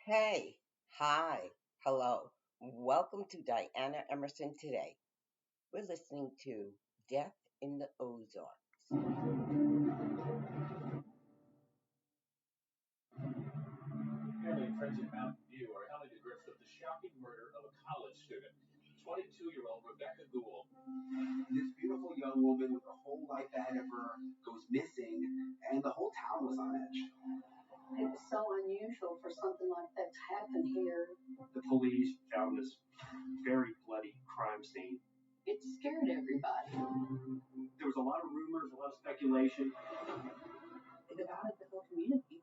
Hey, hi, hello. Welcome to Diana Emerson today. We're listening to Death in the Ozarks. Family and friends in Mountain View are held to grips with the shocking murder of a college student, 22-year-old Rebecca Gould. This beautiful young woman with her whole life ahead of her goes missing, and the whole town was on edge. It's so unusual for something like that to happen here. The police found this very bloody crime scene. It scared everybody. There was a lot of rumors, a lot of speculation. It divided the whole community.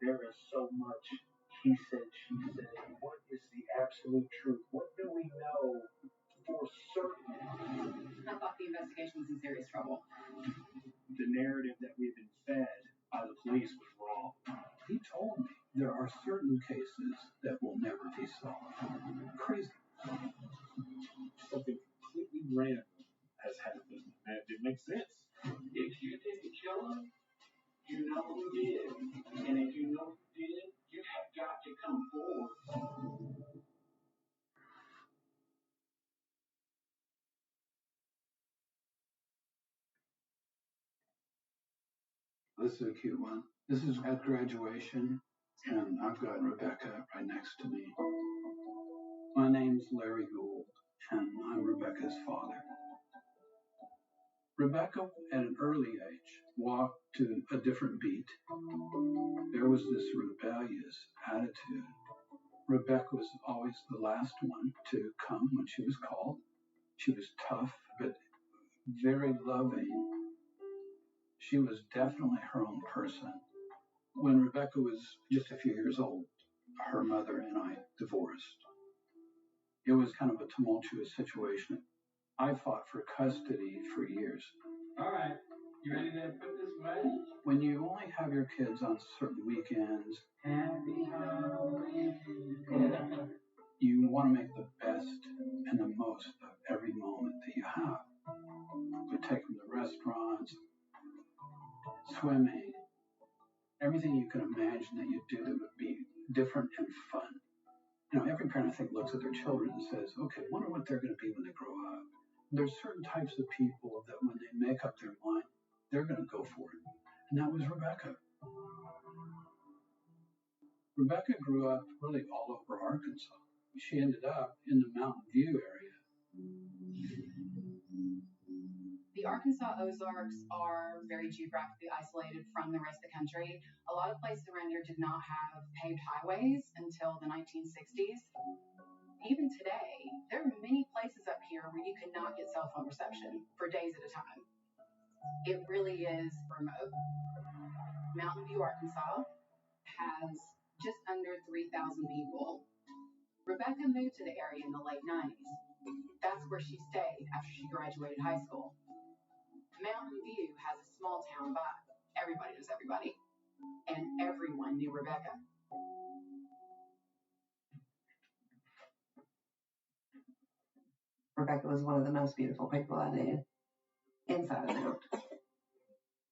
There is so much he said, she said. What is the absolute truth? What do we know for certain? I thought the investigation was in serious trouble. The narrative that we've been fed by the police was wrong. He told me there are certain cases that will never be solved. Crazy. Something completely random has happened, and it didn't make sense. If you didn't kill him, you know who did. And if you know who did, you have got to come forward. This is a cute one. This is at graduation, and I've got Rebecca right next to me. My name's Larry Gould, and I'm Rebecca's father. Rebecca, at an early age, walked to a different beat. There was this rebellious attitude. Rebecca was always the last one to come when she was called. She was tough, but very loving. She was definitely her own person. When Rebecca was just a few years old, her mother and I divorced. It was kind of a tumultuous situation. I fought for custody for years. All right, you ready to put this away? When you only have your kids on certain weekends, Happy Halloween. you want to make the best and the most of every moment that you have. You take them to restaurants, swimming, everything you can imagine that you do that would be different and fun. Every parent, I think, looks at their children and says, okay, wonder what they're going to be when they grow up. There's certain types of people that when they make up their mind, they're going to go for it. And that was Rebecca. Rebecca grew up really all over Arkansas. She ended up in the Mountain View area. The Arkansas Ozarks are very geographically isolated from the rest of the country. A lot of places around here did not have paved highways until the 1960s. Even today, there are many places up here where you cannot get cell phone reception for days at a time. It really is remote. Mountain View, Arkansas has just under 3,000 people. Rebecca moved to the area in the late 90s. That's where she stayed after she graduated high school. Mountain View has a small town vibe. Everybody knows everybody. And everyone knew Rebecca. Rebecca was one of the most beautiful people I knew, inside and out.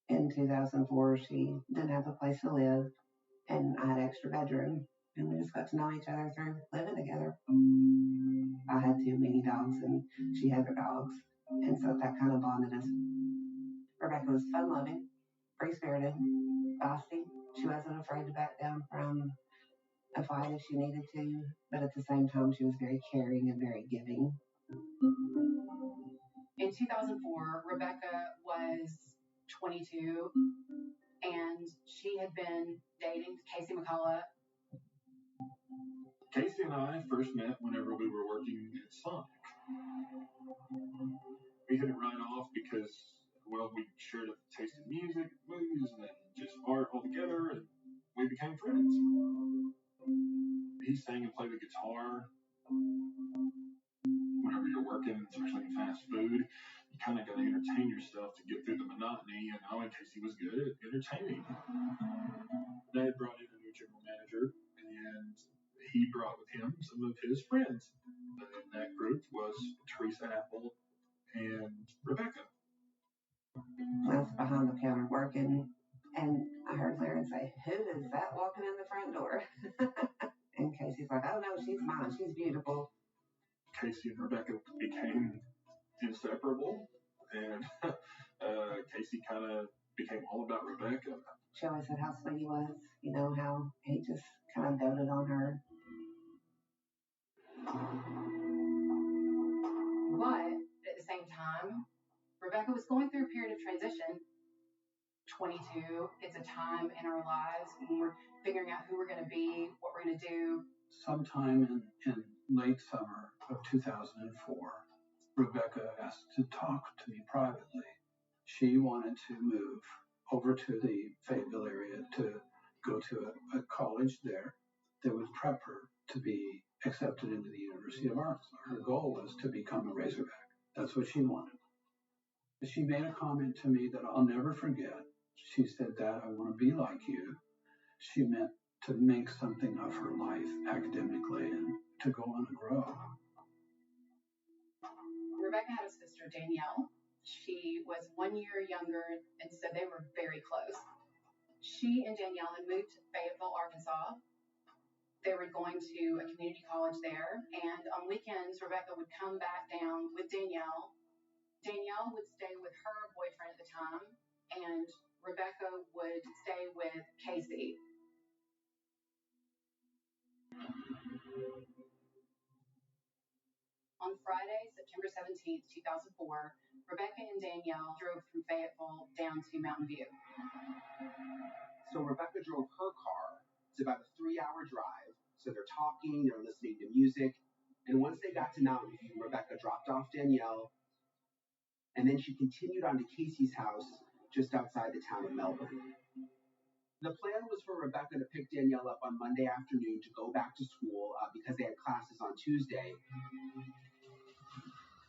In 2004, she didn't have a place to live, and I had an extra bedroom, and we just got to know each other through living together. I had two mini dogs, and she had her dogs, and so that kind of bonded us. Rebecca was fun-loving, free-spirited, bossy. She wasn't afraid to back down from a fight if she needed to, but at the same time, she was very caring and very giving. In 2004, Rebecca was 22, and she had been dating Casey McCullough. Casey and I first met whenever we were working at Sonic. We hit it right off because, well, we shared a taste in music, movies, and just art altogether, and we became friends. He sang and played the guitar. Whenever you're working, especially in fast food, you kind of got to entertain yourself to get through the monotony, and I and Casey was good at entertaining. They had brought in a new general manager, and he brought with him some of his friends. And that group was Teresa Apple and Rebecca. I was behind the counter working, and I heard Larry say, "Who is that walking in the front door?" And Oh no, she's fine. She's beautiful. Casey and Rebecca became inseparable, and Casey kind of became all about Rebecca. She always said how sweet he was, you know, how he just kind of doted on her. But at the same time, Rebecca was going through a period of transition. 22, it's a time in our lives when we're figuring out who we're going to be, what we're going to do. Sometime in late summer of 2004, Rebecca asked to talk to me privately. She wanted to move over to the Fayetteville area to go to a college there that would prep her to be accepted into the University of Arkansas. Her goal was to become a Razorback. That's what she wanted. She made a comment to me that I'll never forget. She said, "Dad, I want to be like you." She meant to make something of her life academically and to go on and grow. Rebecca had a sister, Danielle. She was 1 year younger, and so they were very close. She and Danielle had moved to Fayetteville, Arkansas. They were going to a community college there, and on weekends, Rebecca would come back down with Danielle. Danielle would stay with her boyfriend at the time, and Rebecca would stay with Casey. On Friday, September 17th, 2004, Rebecca and Danielle drove from Fayetteville down to Mountain View. So Rebecca drove her car. It's about a 3-hour drive. So they're talking, they're listening to music. And once they got to Mountain View, Rebecca dropped off Danielle. And then she continued on to Casey's house just outside the town of Melbourne. The plan was for Rebecca to pick Danielle up on Monday afternoon to go back to school because they had classes on Tuesday.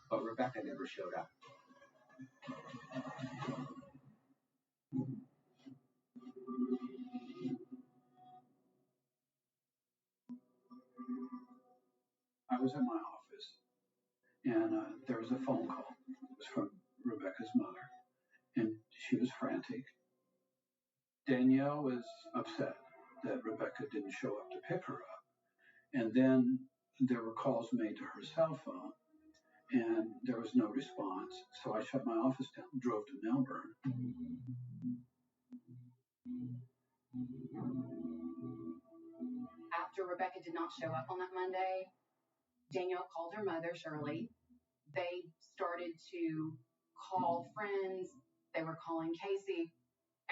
But Rebecca never showed up. I was in my office, and there was a phone call. It was from Rebecca's mother, and she was frantic. Danielle was upset that Rebecca didn't show up to pick her up. And then there were calls made to her cell phone, and there was no response. So I shut my office down, drove to Melbourne. After Rebecca did not show up on that Monday, Danielle called her mother, Shirley. They started to call friends. They were calling Casey,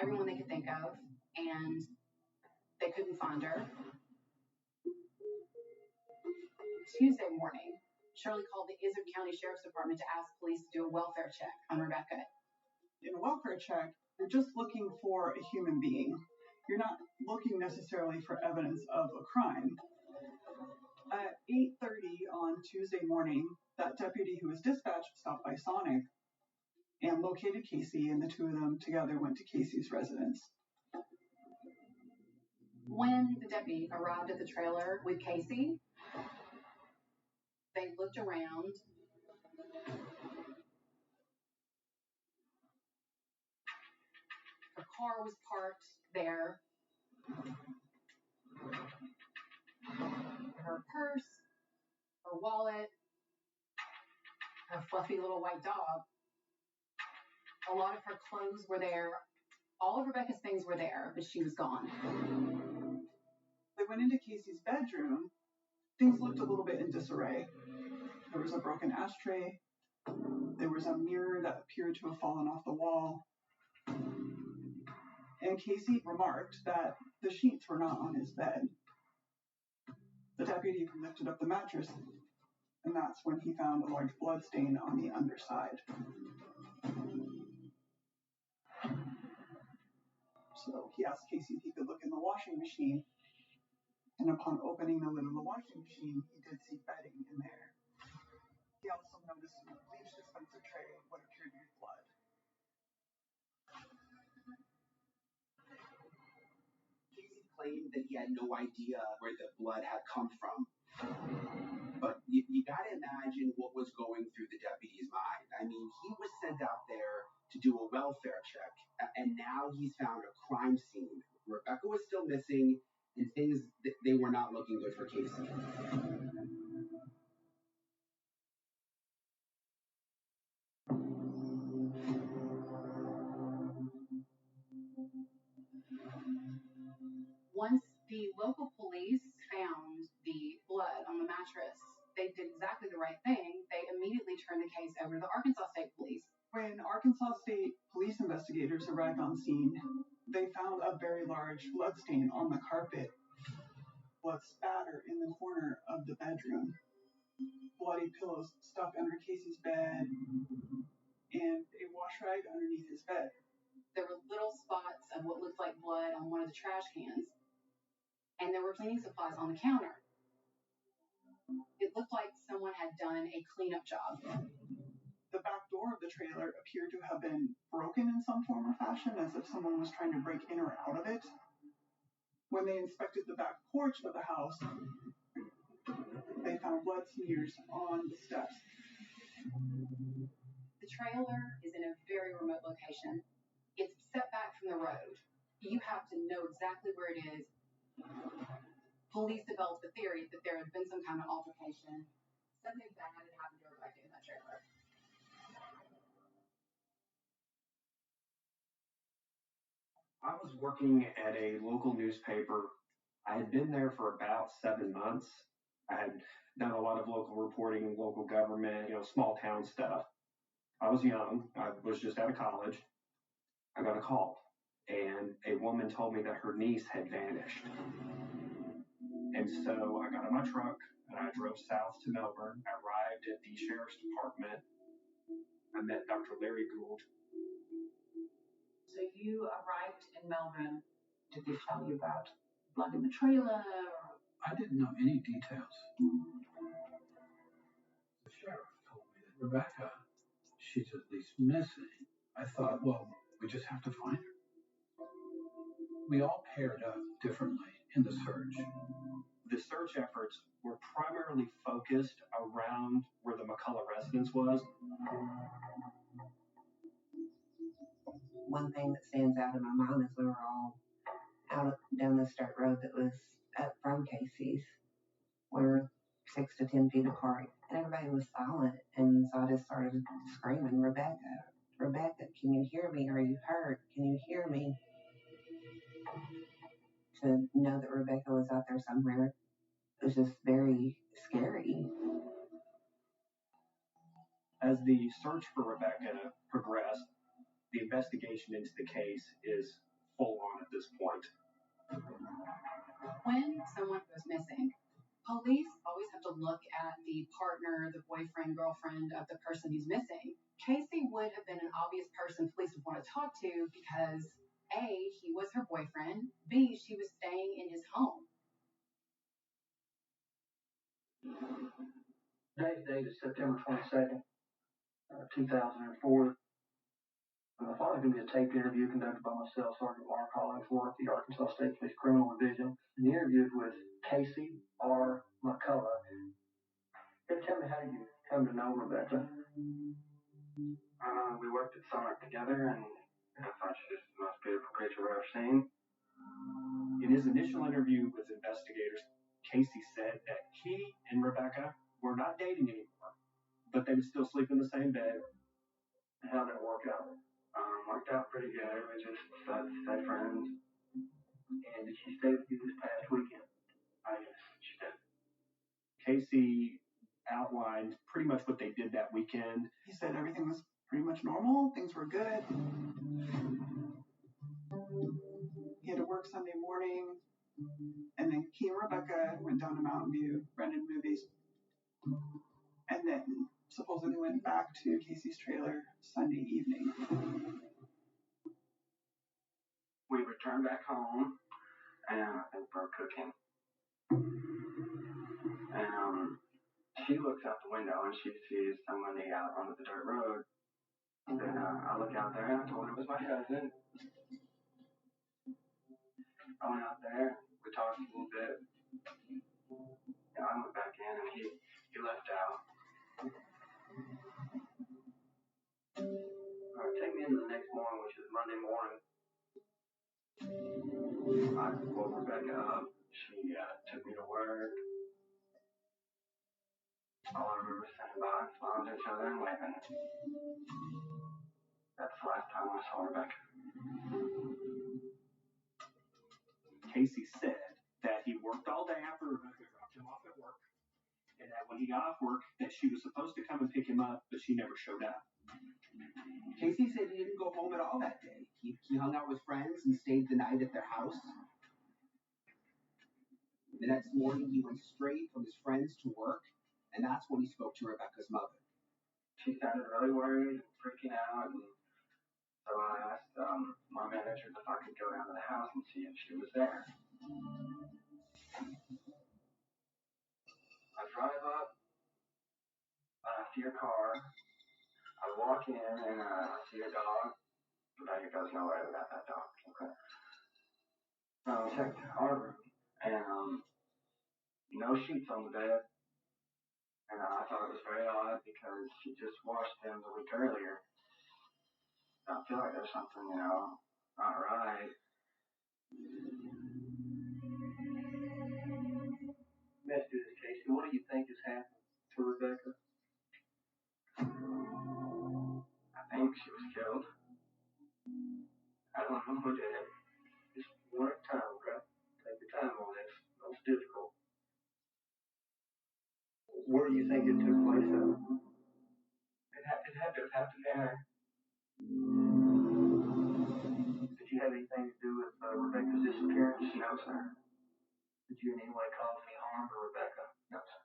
everyone they could think of, and they couldn't find her. Tuesday morning, Shirley called the Ozark County Sheriff's Department to ask police to do a welfare check on Rebecca. In a welfare check, you're just looking for a human being. You're not looking necessarily for evidence of a crime. At 8:30 on Tuesday morning, that deputy who was dispatched stopped by Sonic and located Casey, and the two of them together went to Casey's residence. When the deputy arrived at the trailer with Casey, they looked around. Her car was parked there. Her purse, her wallet, her fluffy little white dog. A lot of her clothes were there. All of Rebecca's things were there, but she was gone. They went into Casey's bedroom. Things looked a little bit in disarray. There was a broken ashtray. There was a mirror that appeared to have fallen off the wall. And Casey remarked that the sheets were not on his bed. The deputy lifted up the mattress, and that's when he found a large blood stain on the underside. So he asked Casey if he could look in the washing machine, and upon opening the lid of the washing machine, he did see bedding in there. He also noticed a bleach dispenser tray what appeared to be blood. Casey claimed that he had no idea where the blood had come from. But you got to imagine what was going through the deputy's mind. I mean, he was sent out there to do a welfare check, and now he's found a crime scene. Rebecca was still missing, and things, they were were not looking good for Casey. Once the local police found the blood on the mattress, they did exactly the right thing. They immediately turned the case over to the Arkansas State Police. When Arkansas State Police investigators arrived on scene, they found a very large blood stain on the carpet, blood spatter in the corner of the bedroom, bloody pillows stuck under Casey's bed, and a wash rag underneath his bed. There were little spots of what looked like blood on one of the trash cans, and there were cleaning supplies on the counter. It looked like someone had done a cleanup job. The back door of the trailer appeared to have been broken in some form or fashion, as if someone was trying to break in or out of it. When they inspected the back porch of the house, they found blood smears on the steps. The trailer is in a very remote location. It's set back from the road. You have to know exactly where it is. Police developed the theory that there had been some kind of altercation. Something bad had happened to Rebecca in that trailer. I was working at a local newspaper. I had been there for about 7 months. I had done a lot of local reporting, local government, small town stuff. I was young. I was just out of college. I got a call, and a woman told me that her niece had vanished. And so I got in my truck, and I drove south to Melbourne. I arrived at the sheriff's department. I met Dr. Larry Gould. So you arrived in Melbourne. Did they tell you about blood in the trailer? I didn't know any details. The sheriff told me that Rebecca, she's at least missing. I thought, well, we just have to find her. We all paired up differently in the search. The search efforts were primarily focused around where the McCullough residence was. One thing that stands out in my mind is we were all out down this dirt road that was up from Casey's. We were 6 to 10 feet apart, and everybody was silent. And so I just started screaming, Rebecca, Rebecca, can you hear me? Are you hurt? Can you hear me? To know that Rebecca was out there somewhere, it was just very scary. As the search for Rebecca progressed, the investigation into the case is full on at this point. When someone goes missing, police always have to look at the partner, the boyfriend, girlfriend of the person who's missing. Casey would have been an obvious person police would want to talk to because A, he was her boyfriend, B, she was staying in his home. Today's date is September 22nd, 2004. The following is going to be a taped interview conducted by myself, Sergeant Mark Hollings, for the Arkansas State Police Criminal Division. And the interview is with Casey R. McCullough. Tell me, how did you come to know Rebecca? We worked at Ozark together, and I thought she was the most beautiful creature I've ever seen. In his initial interview with investigators, Casey said that he and Rebecca were not dating anymore, but they would still sleep in the same bed. How did it work out? Worked out pretty good. We just decided to stay friends. And did she stay with you this past weekend? Yes, she did. Casey outlined pretty much what they did that weekend. He said everything was pretty much normal, things were good. He had to work Sunday morning, and then he and Rebecca went down to Mountain View, rented movies, and then supposedly went back to Casey's trailer Sunday evening. We returned back home, and I think we're cooking. And she looks out the window, and she sees somebody out on the dirt road. And then I look out there, and I told her it was my cousin. I went out there, we talked a little bit. I went back in, and he left out. Take me into the next morning, which is Monday morning. I woke Rebecca up. She took me to Ozark. All I remember is saying bye, smiling to each other, and waving. That's the last time I saw Rebecca. Casey said that he worked all day after Rebecca dropped him off at work, and that when he got off work, that she was supposed to come and pick him up, but she never showed up. Casey said he didn't go home at all that day. He hung out with friends and stayed the night at their house. The next morning, he went straight from his friends to work, and that's when he spoke to Rebecca's mother. She sounded really worried and freaking out, and so I asked my manager if I could go down to the house and see if she was there. I drive up, I see her car, I walk in, and I see a dog. Rebecca goes nowhere without that dog. Okay. Checked our room, and no sheets on the bed. And I thought it was very odd because she just washed them the week earlier. I feel like there's something, not right. Let's do this, Casey. What do you think has happened to Rebecca? I think she was killed. I don't know who did it. Just one at a time, okay? Take your time on this. It's difficult. Where do you think it took place at? It had to have happened there. Did you have anything to do with Rebecca's disappearance? No, sir. Did you in any way cause any harm to Rebecca? No, sir.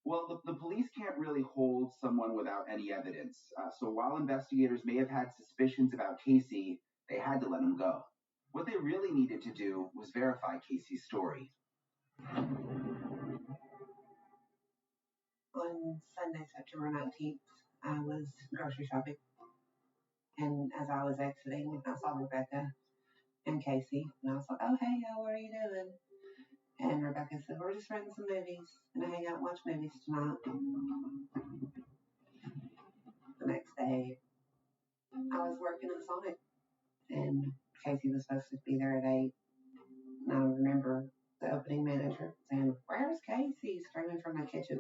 Well, the police can't really hold someone without any evidence. So while investigators may have had suspicions about Casey, they had to let him go. What they really needed to do was verify Casey's story. On Sunday, September 19th, I was grocery shopping, and as I was exiting, I saw Rebecca and Casey, and I was like, "Oh, hey, how are you doing?" And Rebecca said, "We're just renting some movies, and I hang out and watch movies tonight." The next day, I was working in Sonic, and Casey was supposed to be there at 8, and I remember the opening manager saying, "Where's Casey?" screaming from the kitchen.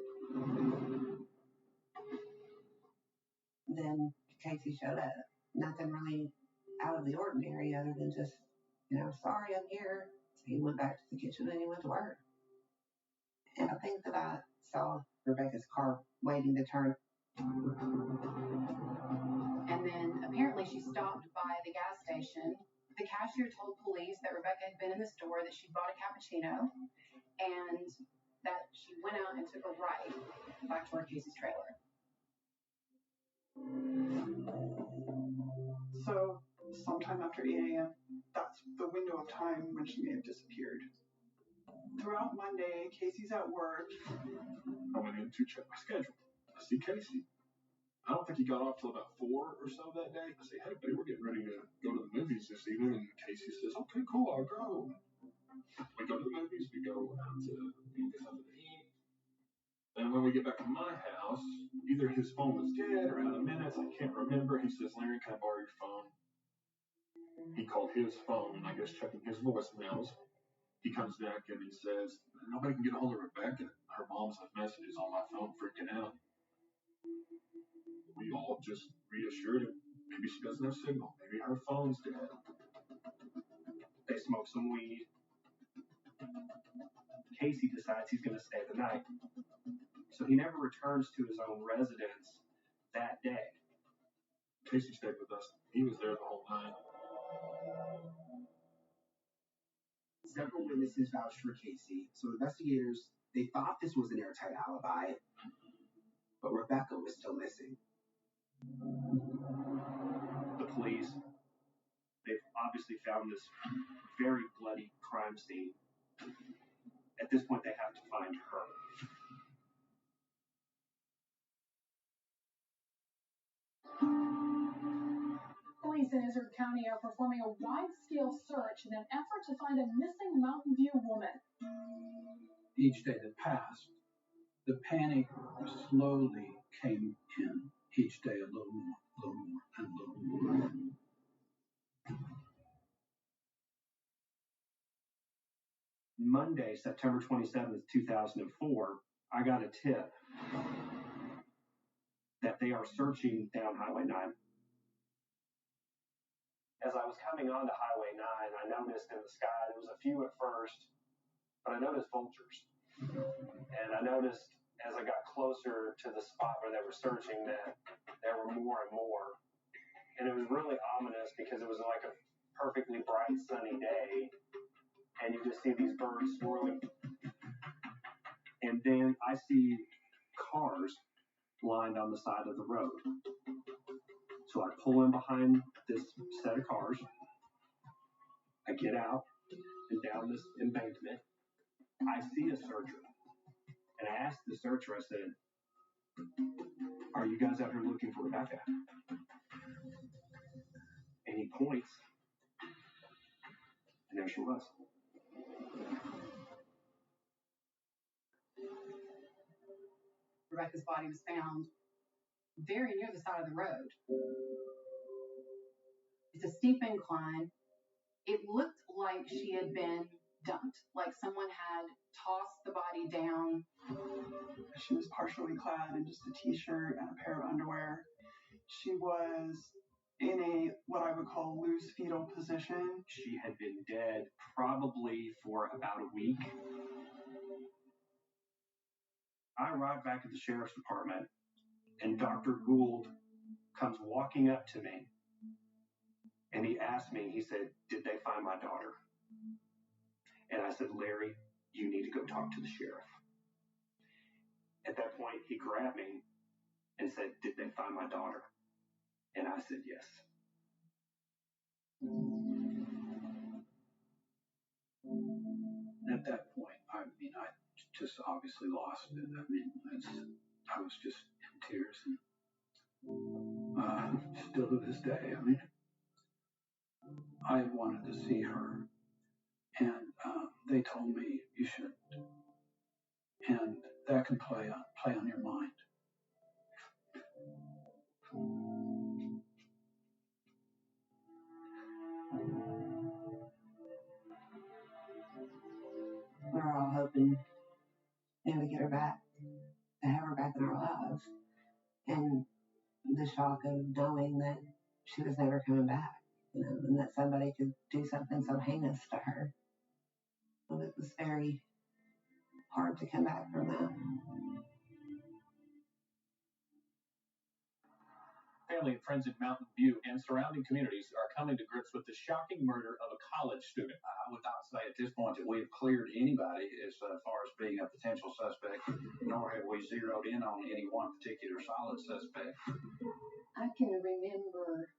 Then Casey showed up. Nothing really out of the ordinary other than just, "Sorry, I'm here." So he went back to the kitchen and he went to work. And I think that I saw Rebecca's car waiting to turn. And then apparently she stopped by the gas station. The cashier told police that Rebecca had been in the store, that she bought a cappuccino, and that she went out and took a right back toward Casey's trailer. So, sometime after 8 a.m., that's the window of time when she may have disappeared. Throughout Monday, Casey's at work. I went in to check my schedule. I see Casey. I don't think he got off till about 4 or so that day. I say, "Hey, buddy, we're getting ready to go to the movies this evening." And Casey says, "Okay, cool, I'll go." We go to the movies. We go out to get something to eat. And when we get back to my house, either his phone was dead or out of minutes. I can't remember. He says, "Larry, can I borrow your phone?" He called his phone, I guess checking his voicemails. He comes back and he says, "Nobody can get a hold of Rebecca. Her mom's left messages on my phone freaking out." We all just reassured him. Maybe she doesn't have signal. Maybe her phone's dead. They smoke some weed. Casey decides he's going to stay the night. So he never returns to his own residence that day. Casey stayed with us. He was there the whole night. Several witnesses vouched for Casey, so investigators, they thought this was an airtight alibi, but Rebecca was still missing. The police, they've obviously found this very bloody crime scene. At this point, they have to find her. Police in Ozark County are performing a wide-scale search in an effort to find a missing Mountain View woman. Each day that passed, the panic slowly came in. Each day a little more, and a little more. Monday, September 27th, 2004, I got a tip that they are searching down Highway 9. As I was coming onto Highway 9, I noticed in the sky, there was a few at first, but I noticed vultures. And I noticed as I got closer to the spot where they were searching that there were more and more. And it was really ominous because it was like a perfectly bright sunny day, and you just see these birds swirling. And then I see cars lined on the side of the road. So I pull in behind this set of cars. I get out and down this embankment. I see a searcher. And I asked the searcher, I said, "Are you guys out here looking for Rebecca?" And he points, and there she was. Rebecca's body was found very near the side of the road. It's a steep incline. It looked like she had been dumped, like someone had tossed the body down. She was partially clad in just a t-shirt and a pair of underwear. She was in a what I would call loose fetal position. She had been dead probably for about a week. I arrived back at the sheriff's department, and Dr. Gould comes walking up to me, and he asked me, he said, "Did they find my daughter?" And I said, "Larry, you need to go talk to the sheriff." At that point, he grabbed me and said, "Did they find my daughter?" And I said, "Yes." At that point, I mean, I just obviously lost it. I mean, I was just in tears, and still to this day, I mean, I wanted to see her, and they told me you shouldn't, and that can play on your mind. We were all hoping, to get her back, to have her back in our lives, and the shock of knowing that she was never coming back, and that somebody could do something so heinous to her. And it was very hard to come back from that. Family and friends in Mountain View and surrounding communities are coming to grips with the shocking murder of a college student. I would not say at this point that we have cleared anybody as far as being a potential suspect, nor have we zeroed in on any one particular solid suspect. I can remember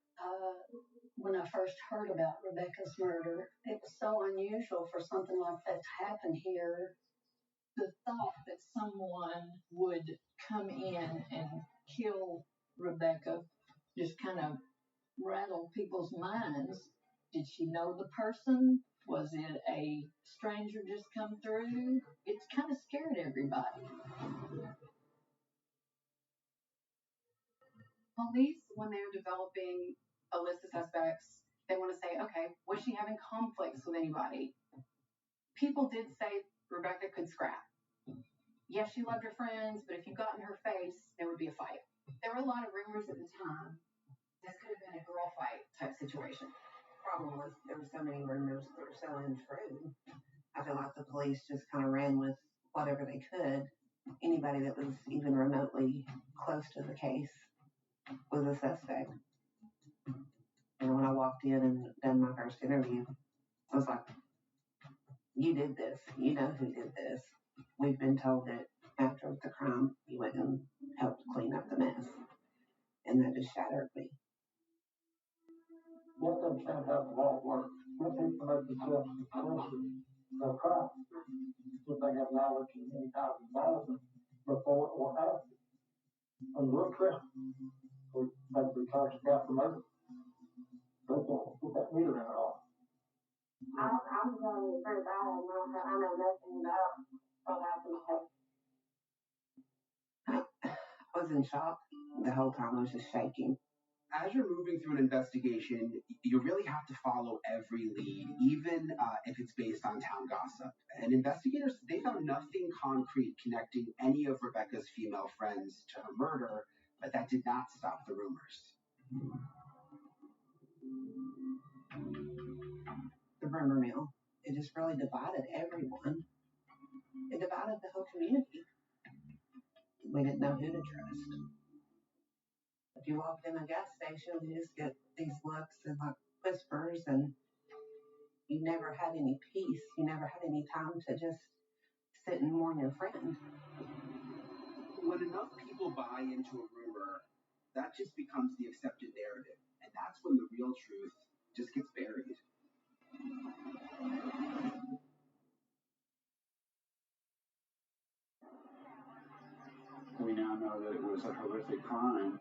when I first heard about Rebecca's murder, it was so unusual for something like that to happen here. The thought that someone would come in and kill Rebecca just kind of rattled people's minds. Did she know the person? Was it a stranger just come through? It's kind of scared everybody. Police, when they're developing a list of suspects, they want to say, okay, was she having conflicts with anybody? People did say Rebecca could scrap. Yes, she loved her friends, but if you got in her face, there would be a fight. There were a lot of rumors at the time. This could have been a girl fight type situation. Problem was there were so many rumors that were so untrue. I feel like the police just kind of ran with whatever they could. Anybody that was even remotely close to the case was a suspect. And when I walked in and done my first interview, I was like, "You did this. You know who did this. We've been told that after the crime, you went and helped clean up the mess." And that just shattered me. You have to understand how the law works. Some people make themselves complicit of crime if they have knowledge of any type of involvement before or after. And we're Christian. They be charged after murder. They can't put that meter in at all. I'm telling you the truth. I know nothing about what happened to her. I was in shock the whole time. I was just shaking. As you're moving through an investigation, you really have to follow every lead, even if it's based on town gossip. And investigators, they found nothing concrete connecting any of Rebecca's female friends to her murder, but that did not stop the rumors. The rumor mill, it just really divided everyone. It divided the whole community. We didn't know who to trust. If you walked in a gas station, you just get these looks and like whispers, and you never had any peace. You never had any time to just sit and mourn your friend. When enough people buy into a rumor, that just becomes the accepted narrative. And that's when the real truth just gets buried. We now know that it was a horrific crime.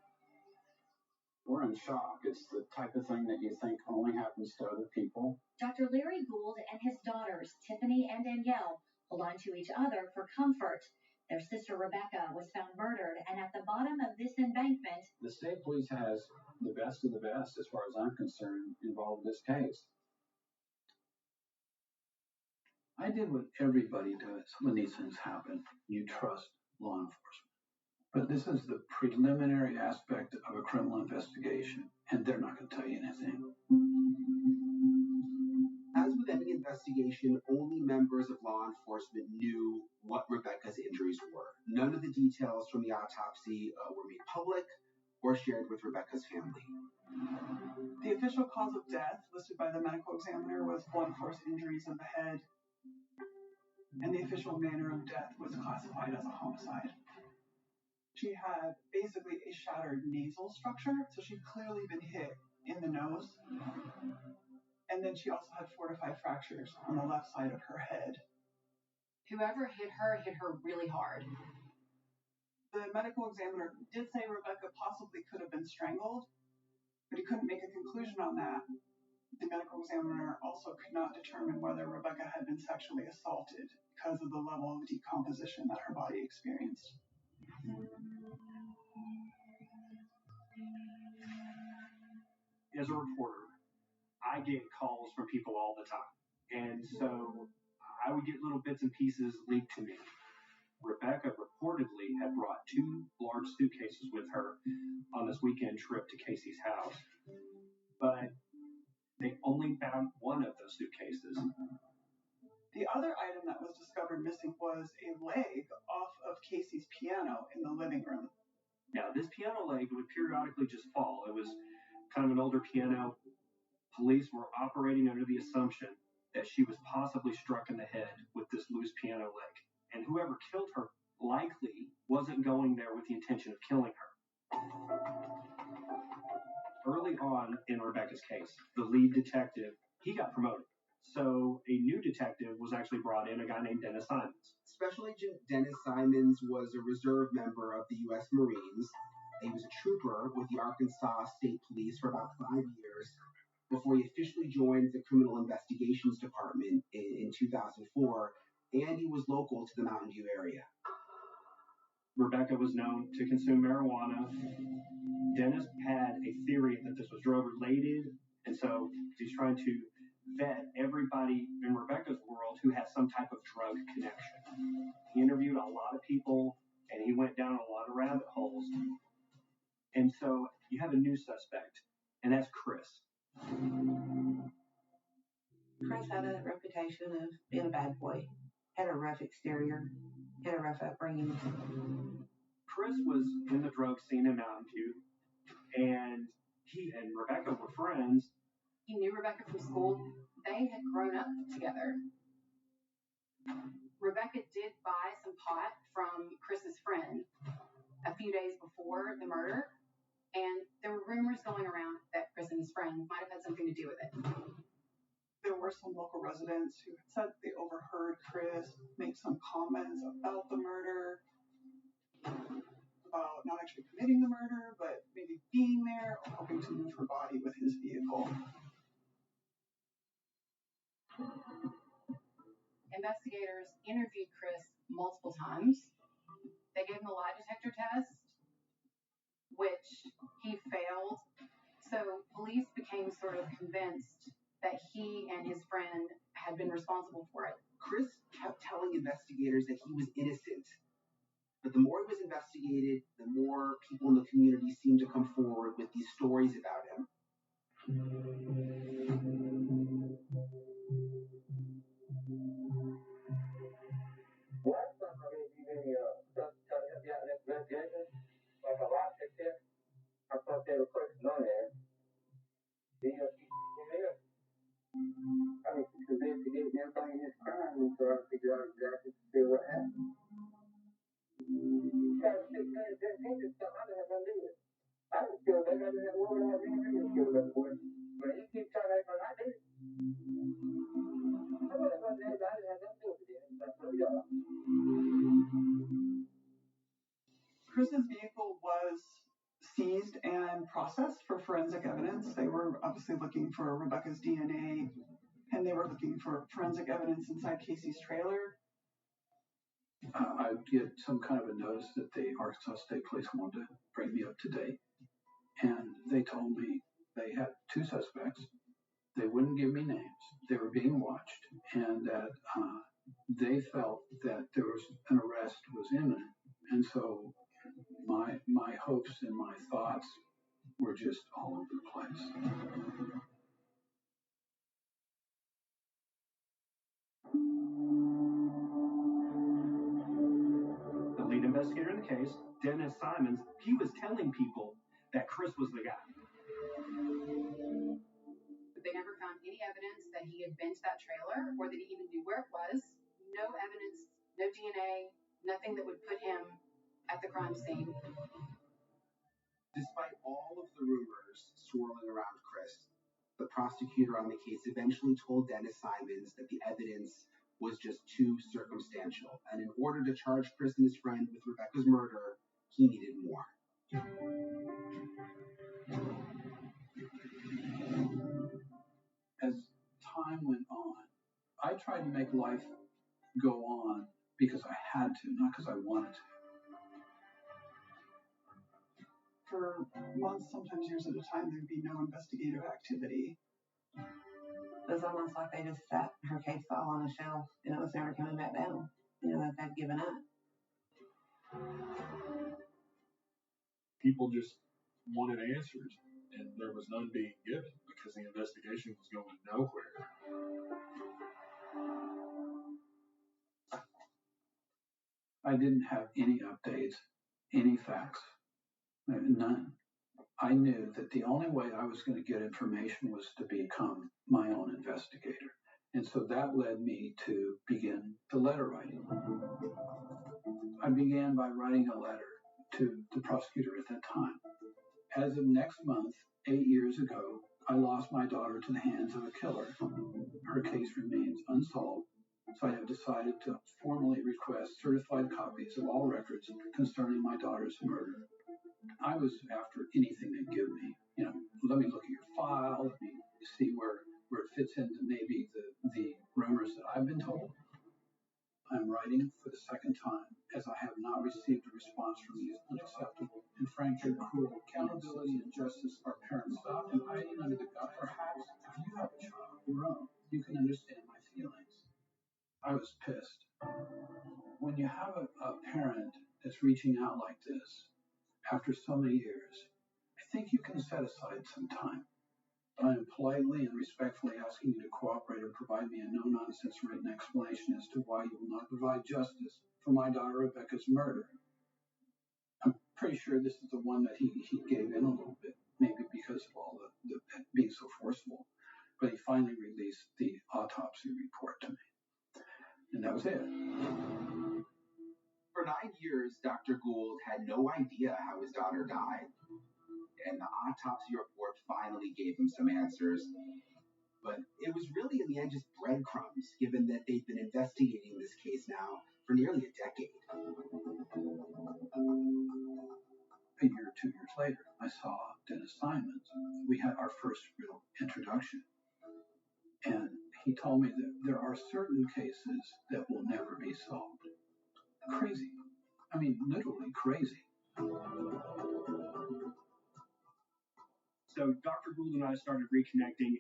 We're in shock. It's the type of thing that you think only happens to other people. Dr. Larry Gould and his daughters, Tiffany and Danielle, hold on to each other for comfort. Their sister Rebecca was found murdered, and at the bottom of this embankment, The state police has the best of the best, as far as I'm concerned, involved in this case. I did what everybody does when these things happen. You trust law enforcement. But this is the preliminary aspect of a criminal investigation, and they're not going to tell you anything. As with any investigation, only members of law enforcement knew what Rebecca's injuries were. None of the details from the autopsy were made public or shared with Rebecca's family. The official cause of death listed by the medical examiner was blunt force injuries of the head, and the official manner of death was classified as a homicide. She had basically a shattered nasal structure, so she'd clearly been hit in the nose. And then she also had 4 to 5 fractures on the left side of her head. Whoever hit her really hard. The medical examiner did say Rebecca possibly could have been strangled, but he couldn't make a conclusion on that. The medical examiner also could not determine whether Rebecca had been sexually assaulted because of the level of decomposition that her body experienced. As a reporter, I get calls from people all the time. And so I would get little bits and pieces leaked to me. Rebecca reportedly had brought 2 large suitcases with her on this weekend trip to Casey's house. But they only found one of those suitcases. The other item that was discovered missing was a leg off of Casey's piano in the living room. Now, this piano leg would periodically just fall. It was kind of an older piano. Police were operating under the assumption that she was possibly struck in the head with this loose piano leg. And whoever killed her likely wasn't going there with the intention of killing her. Early on in Rebecca's case, the lead detective, he got promoted. So a new detective was actually brought in, a guy named Dennis Simons. Special Agent Dennis Simons was a reserve member of the U.S. Marines. He was a trooper with the Arkansas State Police for about 5 years before he officially joined the Criminal Investigations Department in 2004, and he was local to the Mountain View area. Rebecca was known to consume marijuana. Dennis had a theory that this was drug related, and so he's trying to vet everybody in Rebecca's world who has some type of drug connection. He interviewed a lot of people, and he went down a lot of rabbit holes. And so you have a new suspect, and that's Chris. Chris had a reputation of being a bad boy, had a rough exterior, had a rough upbringing. Chris was in the drug scene in Mountain View, and he and Rebecca were friends. He knew Rebecca from school. They had grown up together. Rebecca did buy some pot from Chris's friend a few days before the murder, and there were rumors going around that Chris and his friend might have had something to do with it. There were some local residents who said they overheard Chris make some comments about the murder, about not actually committing the murder, but maybe being there or hoping to move her body with his vehicle. Investigators interviewed Chris multiple times. They gave him a lie detector test, which he failed So police became sort of convinced that he and his friend had been responsible for it. Chris kept telling investigators that he was innocent. But the more he was investigated, the more people in the community seemed to come forward with these stories about him. Last time I gave you any stuff to try to help you out in this investigation, like a lot of tips, I thought they were questions on there. Do you from there? I mean, she's investigating everything in this crime and trying to figure out exactly what happened. Trying to fix that, he just thought I didn't have nothing to do with it. I didn't kill that. I didn't have a woman. I didn't kill that boy. But he keeps trying to act like I did it. I didn't have nothing to do with it. That's what we got. Chris's vehicle was seized and processed for forensic evidence. They were obviously looking for Rebecca's DNA, and they were looking for forensic evidence inside Casey's trailer. I get some kind of a notice that the Arkansas State Police wanted to bring me up to date. And they told me they had two suspects. They wouldn't give me names. They were being watched, and that they felt that there was an arrest was imminent. And so my hopes and my thoughts were just all over the place. The lead investigator in the case, Dennis Simons, he was telling people that Chris was the guy. They never found any evidence that he had been to that trailer or that he even knew where it was. No evidence, no DNA, nothing that would put him at the crime scene. Despite all of the rumors swirling around Chris, the prosecutor on the case eventually told Dennis Simons that the evidence was just too circumstantial, and in order to charge Chris and his friend with Rebecca's murder, he needed more. As time went on, I tried to make life go on because I had to, not because I wanted to. For months, sometimes years at a time, there'd be no investigative activity. It was almost like they just sat her case file on a shelf and it was never coming back down. That they'd given up. People just wanted answers, and there was none being given because the investigation was going nowhere. I didn't have any updates, any facts, none. I knew that the only way I was going to get information was to become my own investigator. And so that led me to begin the letter writing. I began by writing a letter to the prosecutor at that time. As of next month, 8 years ago, I lost my daughter to the hands of a killer. Her case remains unsolved, so I have decided to formally request certified copies of all records concerning my daughter's murder. I was after anything they'd give me. Let me look at your file, let me see where it fits into maybe the rumors that I've been told. I'm writing for the second time, as I have not received a response from these unacceptable and frankly cruel. Accountability and justice are paramount. Stop and hiding under the gut. Perhaps if you have a child of your own, you can understand my feelings. I was pissed. When you have a parent that's reaching out like this, after so many years, I think you can set aside some time. I am politely and respectfully asking you to cooperate and provide me a no-nonsense written explanation as to why you will not provide justice for my daughter Rebecca's murder. I'm pretty sure this is the one that he gave in a little bit, maybe because of all the being so forceful. But he finally released the autopsy report to me. And that was it. For 9 years, Dr. Gould had no idea how his daughter died. And the autopsy report finally gave him some answers. But it was really, in the end, just breadcrumbs, given that they've been investigating this case now for nearly a decade. A year or 2 years later, I saw Dennis Simons. We had our first real introduction. And he told me that there are certain cases that will never be solved. Crazy. I mean, literally crazy. So Dr. Gould and I started reconnecting.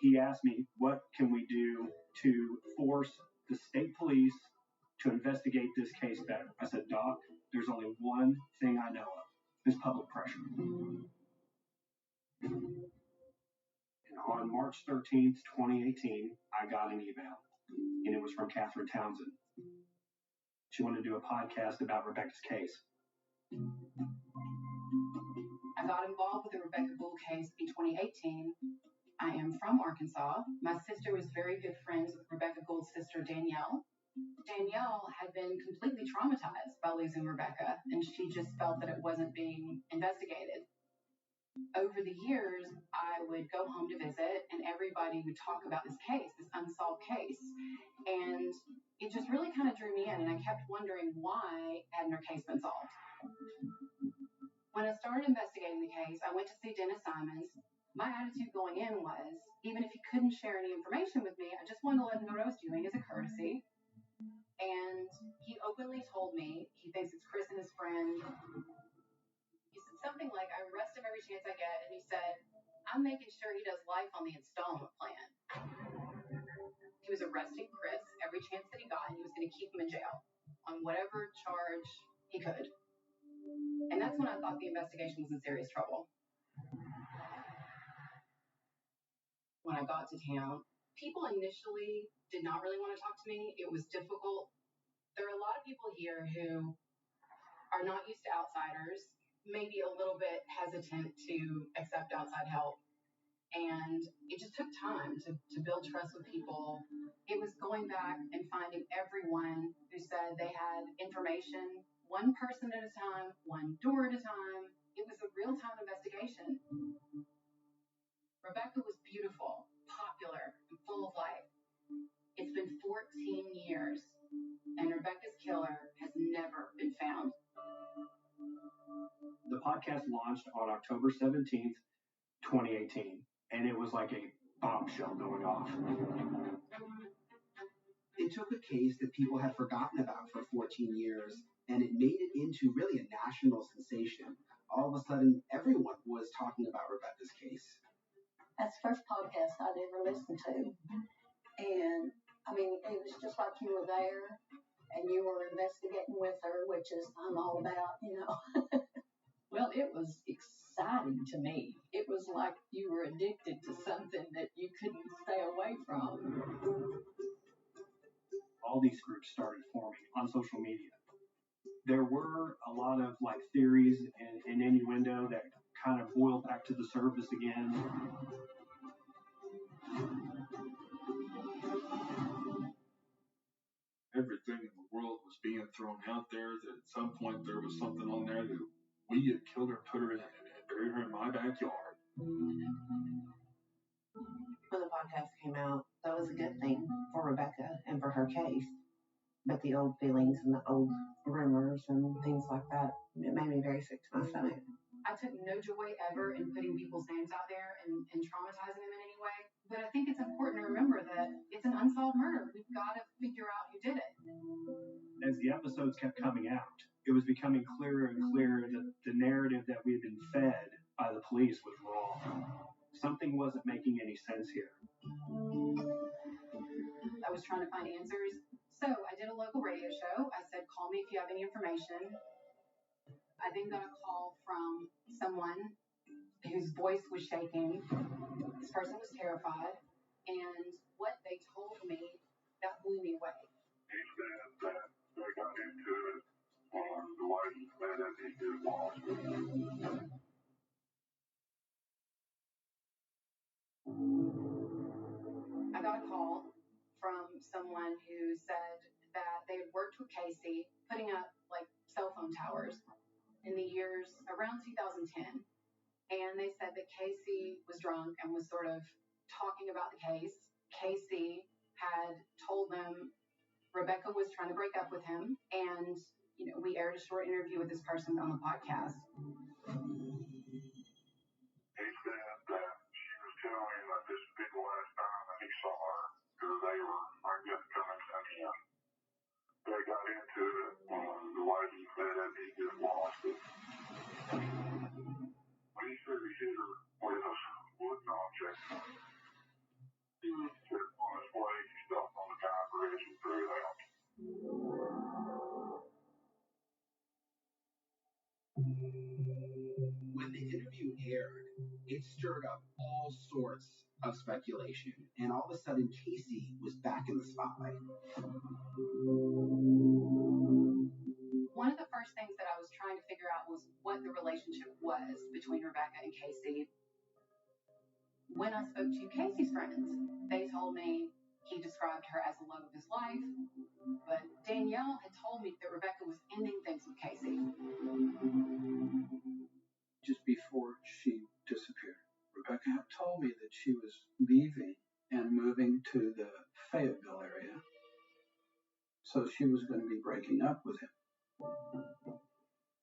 He asked me, what can we do to force the state police to investigate this case better? I said, Doc, there's only one thing I know of, is public pressure. And on March 13th, 2018, I got an email, and it was from Catherine Townsend. She wanted to do a podcast about Rebecca's case. I got involved with the Rebecca Gould case in 2018. I am from Arkansas. My sister was very good friends with Rebecca Gould's sister, Danielle. Danielle had been completely traumatized by losing Rebecca, and she just felt that it wasn't being investigated. Over the years, I would go home to visit, and everybody would talk about this case, this unsolved case. And it just really kind of drew me in, and I kept wondering why hadn't her case been solved. When I started investigating the case, I went to see Dennis Simons. My attitude going in was, even if he couldn't share any information with me, I just wanted to let him know what I was doing as a courtesy. And he openly told me he thinks it's Chris and his friend. He said something like, I arrest him every chance I get. And he said, I'm making sure he does life on the installment plan. He was arresting Chris every chance that he got, and he was going to keep him in jail on whatever charge he could. And that's when I thought the investigation was in serious trouble. When I got to town, people initially did not really want to talk to me. It was difficult. There are a lot of people here who are not used to outsiders, maybe a little bit hesitant to accept outside help. And it just took time to build trust with people. It was going back and finding everyone who said they had information, one person at a time, one door at a time. It was a real-time investigation. Rebecca was beautiful, popular, and full of life. It's been 14 years, and Rebecca's killer has never been found. The podcast launched on October 17th, 2018, and it was like a bombshell going off. It took a case that people had forgotten about for 14 years, and it made it into really a national sensation. All of a sudden, everyone was talking about Rebecca's case. That's the first podcast I'd ever listened to. And, I mean, it was just like you were there and you were investigating with her, which is I'm all about, you know. Well, it was exciting to me. It was like you were addicted to something that you couldn't stay away from. All these groups started forming on social media. There were a lot of like theories and innuendo that kind of boiled back to the surface again. Everything in the world was being thrown out there that at some point there was something on there that we had killed her, put her in, and buried her in my backyard. When the podcast came out, that was a good thing for Rebecca and for her case. But the old feelings and the old rumors and things like that, it made me very sick to my stomach. I took no joy ever in putting people's names out there and traumatizing them in any way. But I think it's important to remember that it's an unsolved murder. We've got to figure out who did it. As the episodes kept coming out, it was becoming clearer and clearer that the narrative that we had been fed by the police was wrong. Something wasn't making any sense here. I was trying to find answers. So I did a local radio show. I said, call me if you have any information. I then got a call from someone whose voice was shaking. This person was terrified. And what they told me, that blew me away. He said that they got into it on the license plate that he just lost. I got a call from someone who said that they had worked with Casey putting up like cell phone towers in the years around 2010. And they said that Casey was drunk and was sort of talking about the case. Casey had told them Rebecca was trying to break up with him. And, you know, we aired a short interview with this person on the podcast. He said that she was telling him that this would be the last time that he saw her because they were, I guess, coming to him. They got into it on the license plate that he just lost it. When he said he hit her with a wooden object. He hit her on his leg. He stepped on the guy bridge and threw it out. When the interview aired, it stirred up all sorts of speculation, and all of a sudden Casey was back in the spotlight. One of the first things that I was trying to figure out was what the relationship was between Rebecca and Casey. When I spoke to Casey's friends, they told me he described her as the love of his life, but Danielle had told me that Rebecca was ending things with Casey. Just before she disappeared, Rebecca had told me that she was leaving and moving to the Fayetteville area. So she was going to be breaking up with him.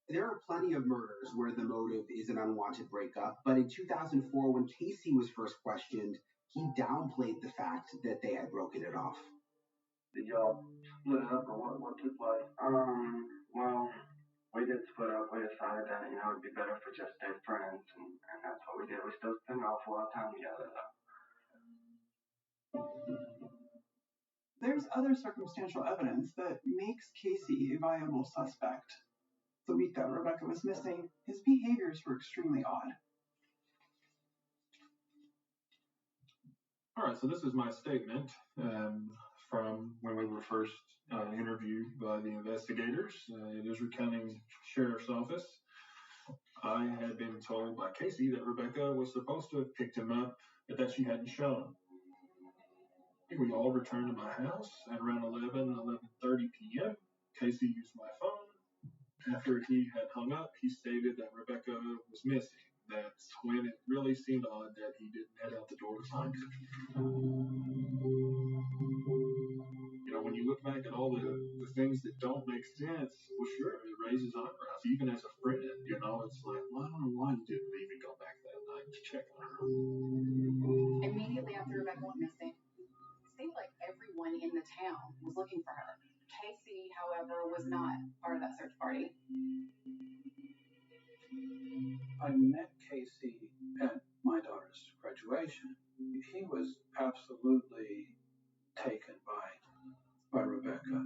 There are plenty of murders where the motive is an unwanted breakup, but in 2004, when Casey was first questioned, he downplayed the fact that they had broken it off. Did y'all split up or what took place? Well, we did split up. We decided that, it'd be better for just stay friends, and that's what we did. We still spend an awful lot of time together, though. There's other circumstantial evidence that makes Casey a viable suspect. The week that Rebecca was missing, his behaviors were extremely odd. All right, so this is my statement from when we were first interviewed by the investigators. It is recounting Sheriff's Office. I had been told by Casey that Rebecca was supposed to have picked him up, but that she hadn't shown. We all returned to my house at around 11:30 p.m. Casey used my phone. After he had hung up, he stated that Rebecca was missing. That's when it really seemed odd that he didn't head out the door to find her. When you look back at all the things that don't make sense, well, sure, it raises eyebrows. Even as a friend, it's like, well, I don't know why you didn't even go back that night to check on her. Immediately after Rebecca went missing, it seemed like everyone in the town was looking for her. Casey, however, was not part of that search party. I met Casey at my daughter's graduation. He was absolutely taken by Rebecca.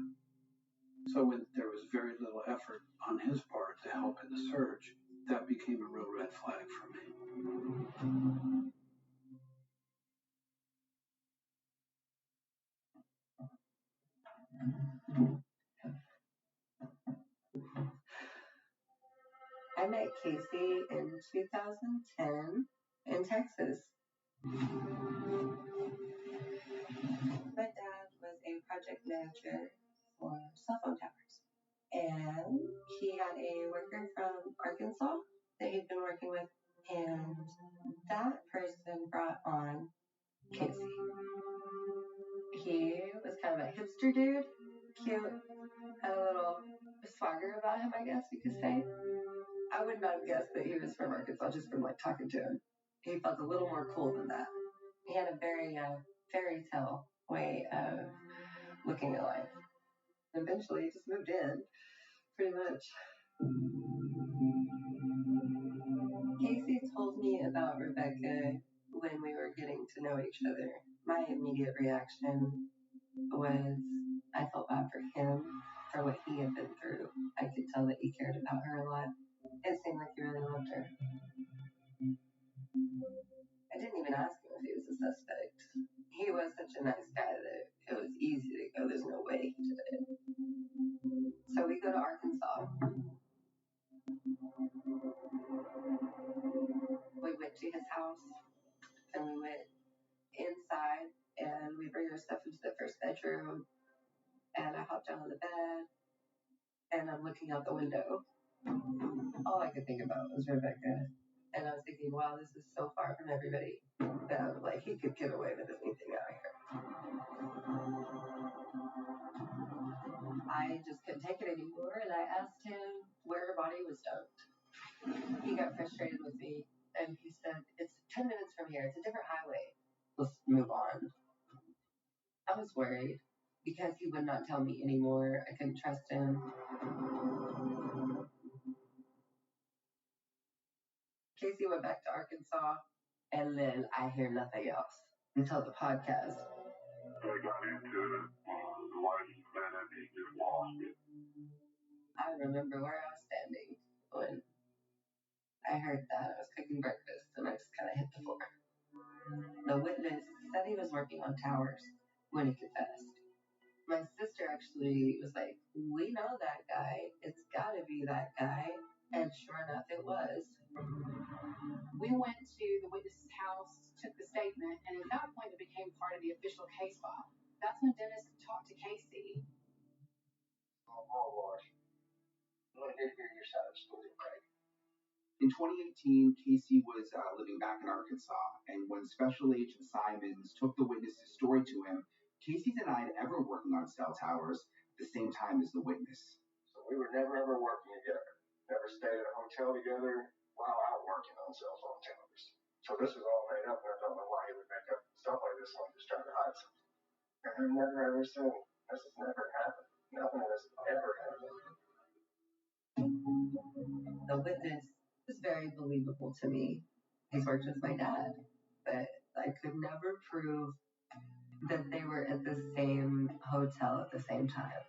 So when there was very little effort on his part to help in the search, that became a real red flag for me. I met Casey in 2010 in Texas. My dad was a project manager for cell phone towers. And he had a worker from Arkansas that he'd been working with. And that person brought on Casey. He was kind of a hipster dude, cute, had a little swagger about him, I guess you could say. I would not have guessed that he was from Arkansas just from talking to him. He felt a little more cool than that. He had a very fairy tale way of looking at life. Eventually, he just moved in, pretty much. Casey told me about Rebecca when we were getting to know each other. My immediate reaction was I felt bad for him, for what he had been through. I could tell that he cared about her a lot. It seemed like he really loved her. I didn't even ask him if he was a suspect. He was such a nice guy that it was easy to go, there's no way he did it. So we go to Arkansas. We went to his house and we went inside and we bring our stuff into the first bedroom and I hopped down on the bed and I'm looking out the window. All I could think about was Rebecca. And I was thinking, wow, this is so far from everybody that I was like, he could get away with anything out here. I just couldn't take it anymore and I asked him where her body was dumped. He got frustrated with me and he said, it's 10 minutes from here. It's a different highway. Let's move on. I was worried because he would not tell me anymore. I couldn't trust him. Casey went back to Arkansas, and then I hear nothing else until the podcast. They got into it. The license plate and he just lost it. I remember where I was standing when I heard that. I was cooking breakfast, and I just kind of hit the floor. The witness said he was working on towers when he confessed. My sister actually was like, "We know that guy. It's got to be that guy." And sure enough, it was. We went to the witness's house, took the statement, and at that point it became part of the official case file. That's when Dennis talked to Casey. Oh, Lord. Let me hear your side of the story, Craig. In 2018, Casey was living back in Arkansas, and when Special Agent Simons took the witness's story to him, Casey denied ever working on cell towers at the same time as the witness. So we were never ever working together. Never stayed at a hotel together while out working on cell phone towers. So this was all made up, and I don't know why he would make up stuff like this when he was trying to hide something. And I've never ever seen this has never happened. Nothing has ever happened. The witness was very believable to me. He's worked with my dad, but I could never prove that they were at the same hotel at the same time.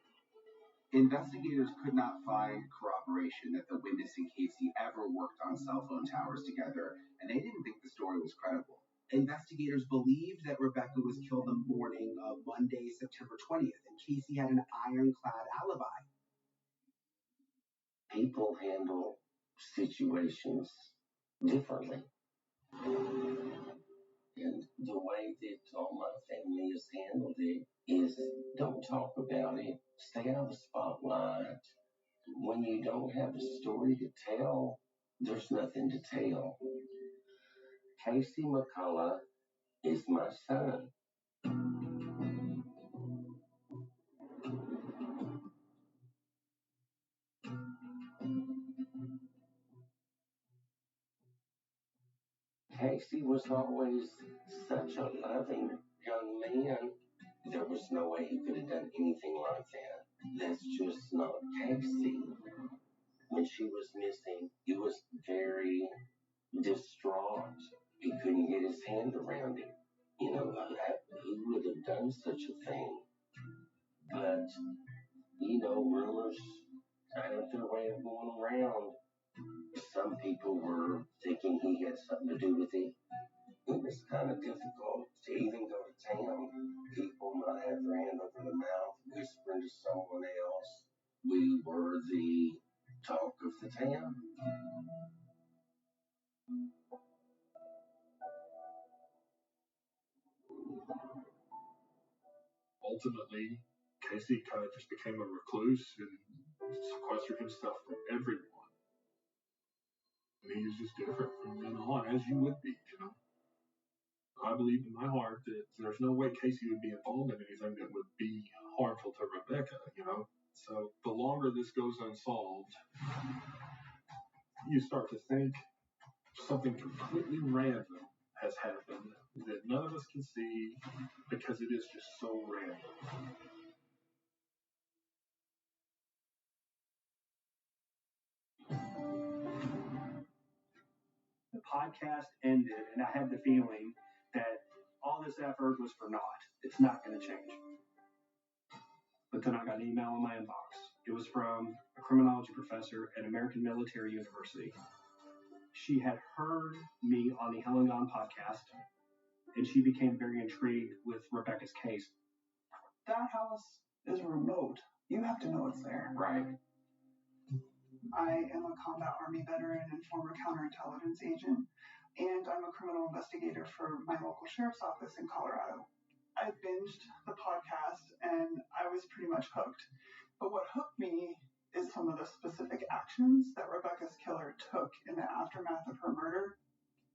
Investigators could not find corroboration that the witness and Casey ever worked on cell phone towers together, and they didn't think the story was credible. Investigators believed that Rebecca was killed the morning of Monday, September 20th, and Casey had an ironclad alibi. People handle situations differently. And the way that all my family has handled it is don't talk about it, stay out of the spotlight. When you don't have a story to tell, there's nothing to tell. Casey McCullough is my son. Casey was always such a loving young man. There was no way he could have done anything like that. That's just not Casey. When she was missing, he was very distraught. He couldn't get his hand around it. You know, who would have done such a thing? But, rumors kind of their way of going around. Some people were thinking he had something to do with it. It was kind of difficult to even go to town. People might have their hand over the mouth, whispering to someone else. We were the talk of the town. Ultimately, Casey kind of just became a recluse and sequestered himself from everyone. And he was just different from then on, as you would be, I believe in my heart that there's no way Casey would be involved in anything that would be harmful to Rebecca, So the longer this goes unsolved, you start to think something completely random has happened that none of us can see because it is just so random. The podcast ended, and I had the feeling that all this effort was for naught. It's not going to change. But then I got an email in my inbox. It was from a criminology professor at American Military University. She had heard me on the Helen Gone podcast, and she became very intrigued with Rebecca's case. That house is remote. You have to know it's there. Right. I am a combat Army veteran and former counterintelligence agent, and I'm a criminal investigator for my local sheriff's office in Colorado. I binged the podcast and I was pretty much hooked. But what hooked me is some of the specific actions that Rebecca's killer took in the aftermath of her murder.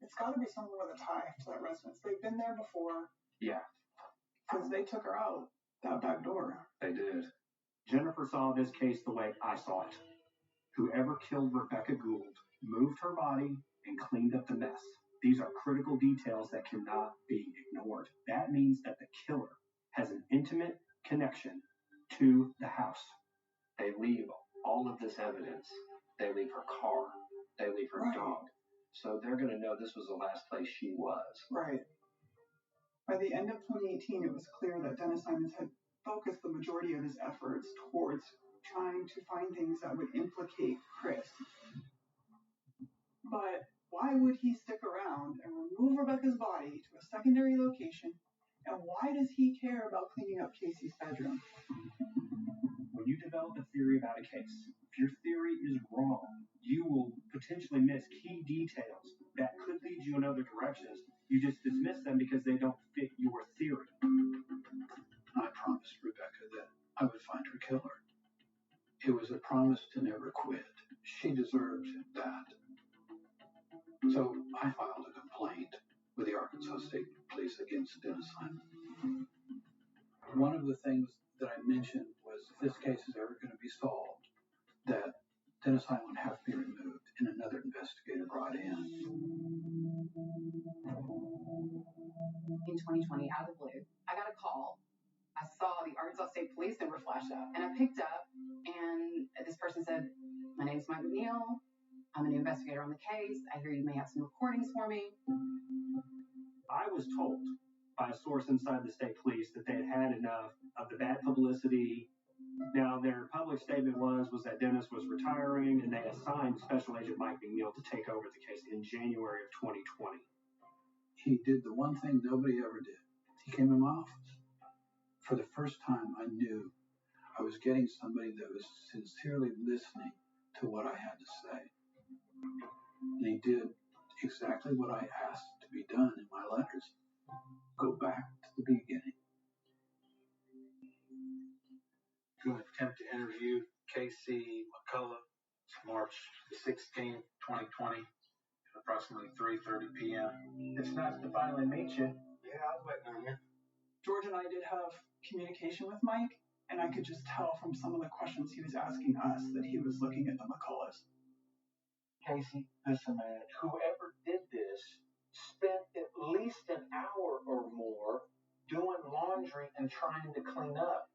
It's got to be someone with a tie to that residence. They've been there before. Yeah. Because they took her out that back door. They did. Jennifer saw this case the way I saw it. Whoever killed Rebecca Gould moved her body and cleaned up the mess. These are critical details that cannot be ignored. That means that the killer has an intimate connection to the house. They leave all of this evidence. They leave her car. They leave her dog. So they're going to know this was the last place she was. Right. By the end of 2018, it was clear that Dennis Simons had focused the majority of his efforts towards trying to find things that would implicate Chris. But why would he stick around and remove Rebecca's body to a secondary location? And why does he care about cleaning up Casey's bedroom? When you develop a theory about a case, if your theory is wrong, you will potentially miss key details that could lead you in other directions. You just dismiss them because they don't fit your theory. I promised Rebecca that I would find her killer. It was a promise to never quit. She deserved that. So I filed a complaint with the Arkansas State Police against Dennis Simon. One of the things that I mentioned was if this case is ever going to be solved, that Dennis Simon would have to be removed and another investigator brought in. In 2020, out of the blue, I got a call. I saw the Arkansas State Police number flash up, and I picked up, and this person said, "My name's Mike McNeil. I'm a new investigator on the case. I hear you may have some recordings for me." I was told by a source inside the state police that they had had enough of the bad publicity. Now, their public statement was that Dennis was retiring, and they assigned Special Agent Mike McNeil to take over the case in January of 2020. He did the one thing nobody ever did. He came in my office. For the first time, I knew I was getting somebody that was sincerely listening to what I had to say. And he did exactly what I asked to be done in my letters. Go back to the beginning. To attempt to interview Casey McCullough. It's March 16, 2020, at approximately 3:30 p.m. It's nice to finally meet you. Yeah, I was waiting on you. George and I did have communication with Mike, and I could just tell from some of the questions he was asking us that he was looking at the McCulloughs. Casey, listen, man, whoever did this spent at least an hour or more doing laundry and trying to clean up.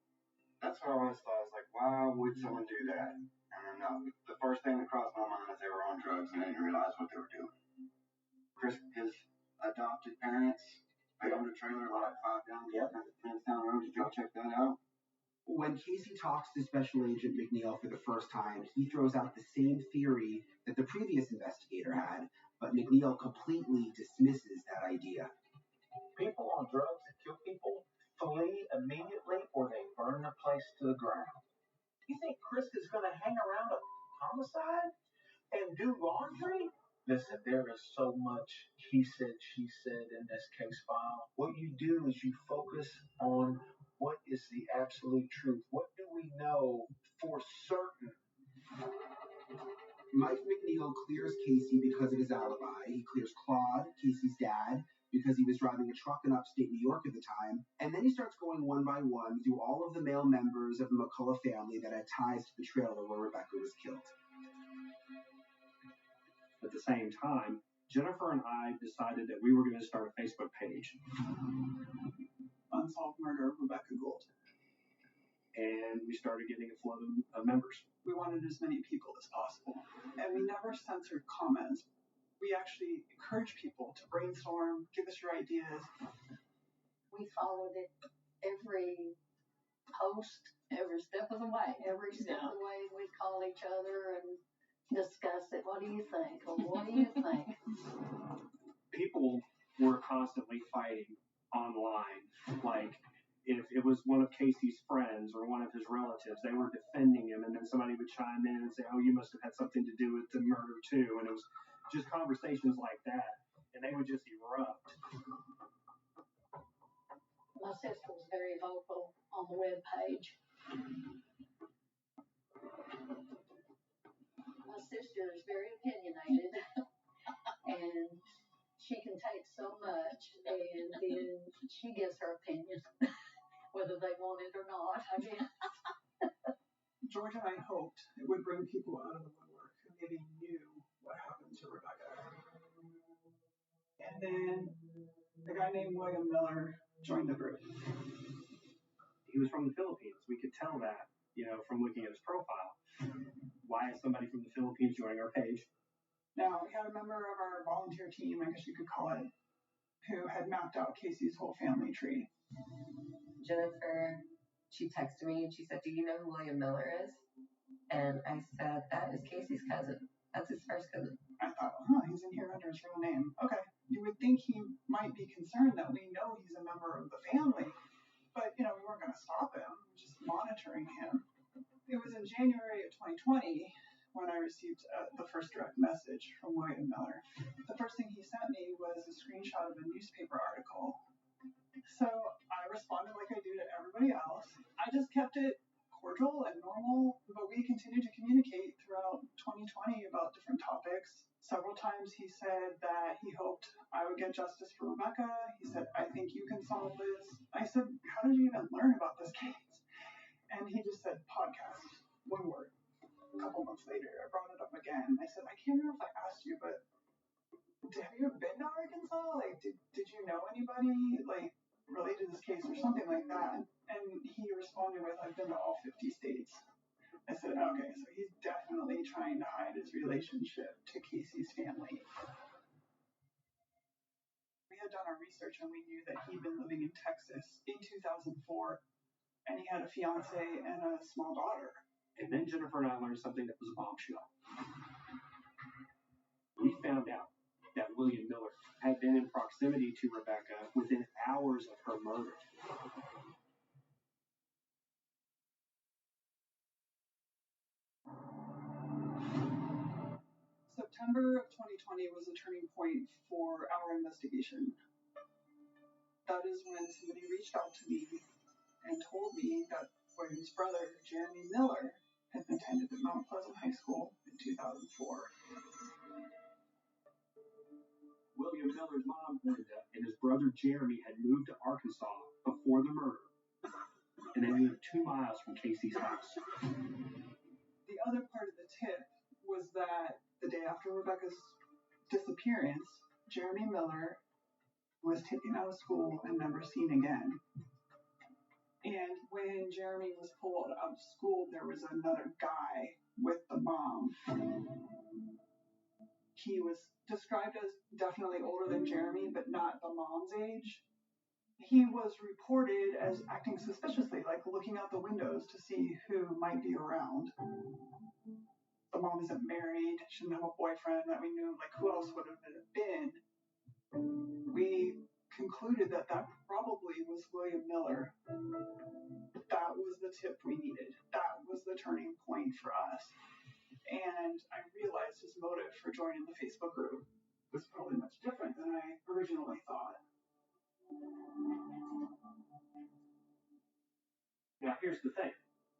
That's what I always thought. I was like, why would someone do that? And the first thing that crossed my mind is they were on drugs and they didn't realize what they were doing. Chris, his adopted parents, they owned a trailer like 5 down down road. Did y'all check that out? When Casey talks to Special Agent McNeil for the first time, he throws out the same theory that the previous investigator had, but McNeil completely dismisses that idea. People on drugs that kill people flee immediately or they burn the place to the ground. You think Chris is going to hang around a homicide and do laundry? Listen, there is so much he said, she said in this case file. What you do is you focus on what is the absolute truth. What do we know for certain? Mike McNeil clears Casey because of his alibi. He clears Claude, Casey's dad, because he was driving a truck in upstate New York at the time. And then he starts going one by one through all of the male members of the McCullough family that had ties to the trailer where Rebecca was killed. At the same time, Jennifer and I decided that we were going to start a Facebook page. Unsolved Murder of Rebecca Gould. And we started getting a flood of members. We wanted as many people as possible. And we never censored comments. We actually encourage people to brainstorm, give us your ideas. We followed it every post, every step of the way. Every step of the way we'd call each other and discuss it. What do you think? Or what do you think? People were constantly fighting online. Like, if it was one of Casey's friends or one of his relatives, they were defending him, and then somebody would chime in and say, "Oh, you must have had something to do with the murder too." And it was just conversations like that, and they would just erupt. My sister was very vocal on the web page. My sister is very opinionated, and she can take so much, and then she gives her opinion, whether they want it or not, I guess. George and I hoped it would bring people out of the woodwork who maybe knew what happened to Rebecca. And then a guy named William Miller joined the group. He was from the Philippines. We could tell that, from looking at his profile. Why is somebody from the Philippines joining our page? Now, we had a member of our volunteer team, I guess you could call it, who had mapped out Casey's whole family tree. Jennifer, she texted me and she said, "Do you know who William Miller is?" And I said, "That is Casey's cousin. That's his first cousin." I thought, he's in here under his real name. Okay. You would think he might be concerned that we know he's a member of the family, but, we weren't going to stop him, just monitoring him. It was in January of 2020 when I received the first direct message from William Miller. The first thing he sent me was a screenshot of a newspaper article. So I responded like I do to everybody else. I just kept it cordial and normal, but we continued to communicate throughout 2020 about different topics. Several times he said that he hoped I would get justice for Rebecca. He said, "I think you can solve this." I said, "How did you even learn about this case?" And he just said, "Podcast," one word. A couple months later, I brought it up again. I said, "I can't remember if I asked you, but have you ever been to Arkansas? Like, did you know anybody, like, related to this case or something like that?" And he responded with, "I've been to all 50 states." I said, "Okay, so he's definitely trying to hide his relationship to Casey's family." We had done our research and we knew that he'd been living in Texas in 2004, and he had a fiance and a small daughter. And then Jennifer and I learned something that was a bombshell. We found out that William Miller had been in proximity to Rebecca within hours of her murder. September of 2020 was a turning point for our investigation. That is when somebody reached out to me and told me that William's brother, Jeremy Miller, had attended at Mount Pleasant High School in 2004. William Miller's mom, Linda, and his brother Jeremy had moved to Arkansas before the murder, and they lived 2 miles from Casey's house. The other part of the tip was that the day after Rebecca's disappearance, Jeremy Miller was taken out of school and never seen again. And when Jeremy was pulled out of school, there was another guy with the mom. He was described as definitely older than Jeremy, but not the mom's age. He was reported as acting suspiciously, like looking out the windows to see who might be around. The mom isn't married, she didn't have a boyfriend that we knew, like who else would have it been? We concluded that probably was William Miller. That was the tip we needed. That was the turning point for us. And I realized his motive for joining the Facebook group was probably much different than I originally thought. Now, here's the thing.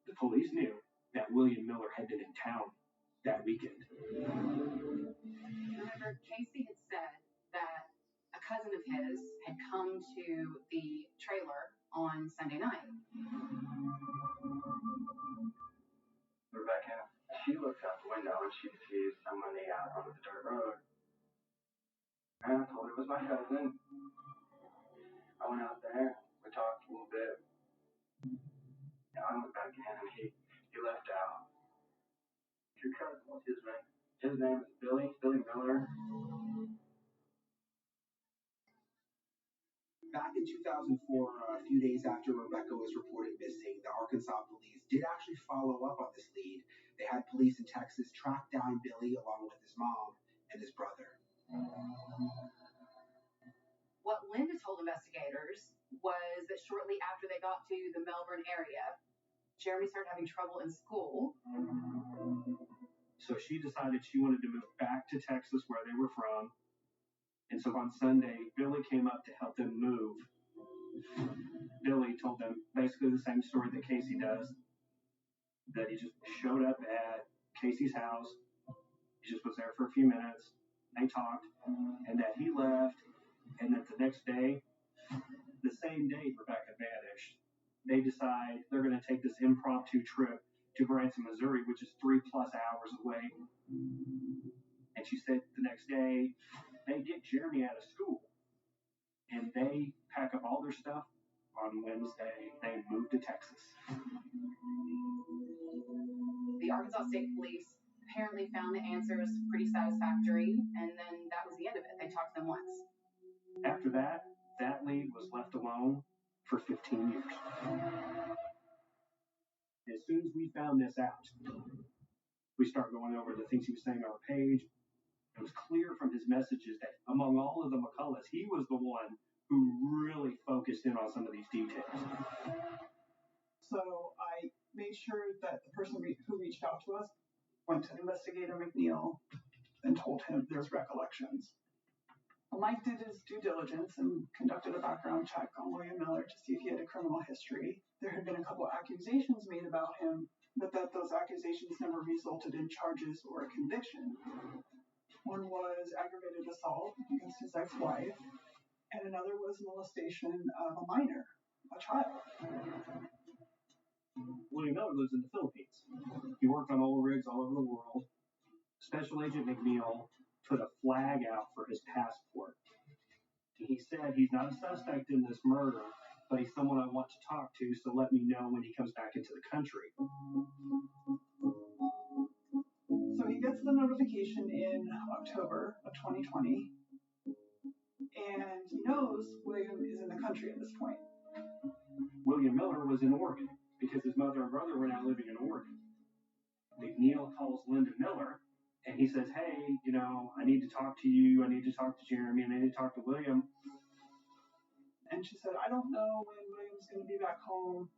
The police knew that William Miller had been in town that weekend. Remember, Casey had said that a cousin of his had come to the trailer on Sunday night. Rebecca, she looks out the window and she sees somebody out on the dirt road. And I told her it was my cousin. I went out there, we talked a little bit. And I went back in and he left out. Your cousin, what's his name? His name is Billy Miller. Back in 2004, a few days after Rebecca was reported missing, the Arkansas police did actually follow up on this lead. They had police in Texas track down Billy along with his mom and his brother. What Linda told investigators was that shortly after they got to the Melbourne area, Jeremy started having trouble in school. So she decided she wanted to move back to Texas where they were from. And so on Sunday, Billy came up to help them move. Billy told them basically the same story that Casey does, that he just showed up at Casey's house. He just was there for a few minutes. They talked, and that he left, and that the next day, the same day Rebecca vanished, they decide they're going to take this impromptu trip to Branson, Missouri, which is 3+ hours away. And she said the next day, they get Jeremy out of school, and they pack up all their stuff. On Wednesday, they moved to Texas. The Arkansas State Police apparently found the answers pretty satisfactory, and then that was the end of it. They talked to them once. After that, that lead was left alone for 15 years. As soon as we found this out, we start going over the things he was saying on our page. It was clear from his messages that among all of the McCulloughs, he was the one who really focused in on some of these details. So I made sure that the person who reached out to us went to Investigator McNeil and told him there's recollections. Well, Mike did his due diligence and conducted a background check on William Miller to see if he had a criminal history. There had been a couple accusations made about him, but that those accusations never resulted in charges or a conviction. One was aggravated assault against his ex-wife, and another was molestation of a minor, a child. William Miller lives in the Philippines. He worked on oil rigs all over the world. Special Agent McNeil put a flag out for his passport. He said he's not a suspect in this murder, but he's someone I want to talk to, so let me know when he comes back into the country. So he gets the notification in October of 2020, and he knows William is in the country at this point. William Miller was in Oregon because his mother and brother were now living in Oregon. McNeil calls Linda Miller, and he says, hey, I need to talk to you. I need to talk to Jeremy, and I need to talk to William. And she said, I don't know when William's going to be back home.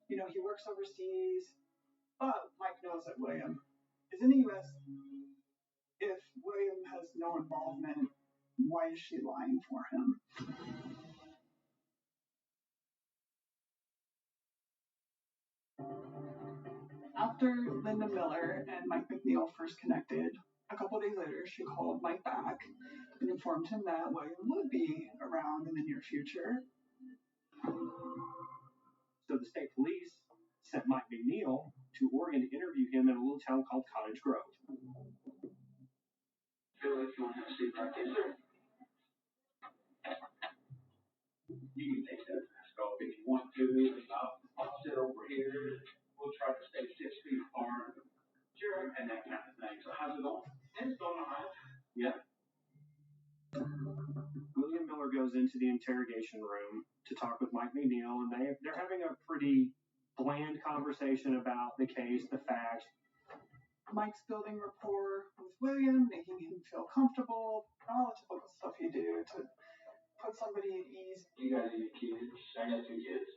He works overseas, but Mike knows that William is in the U.S. If William has no involvement, why is she lying for him? After Linda Miller and Mike McNeil first connected, a couple days later, she called Mike back and informed him that William would be around in the near future. So the state police sent Mike McNeil to Oregon to interview him in a little town called Cottage Grove. Feel like you want to have a seat right there, sir? You can take that mask off if you want to. I'll sit over here. We'll try to stay 6 feet apart. Sure, and that kind of thing. So how's it going? It's going all right. Yeah. William Miller goes into the interrogation room to talk with Mike McNeil, and they're having a pretty bland conversation about the case, the facts. Mike's building rapport with William, making him feel comfortable, all the typical stuff you do to put somebody at ease. You got any kids? I got 2 kids.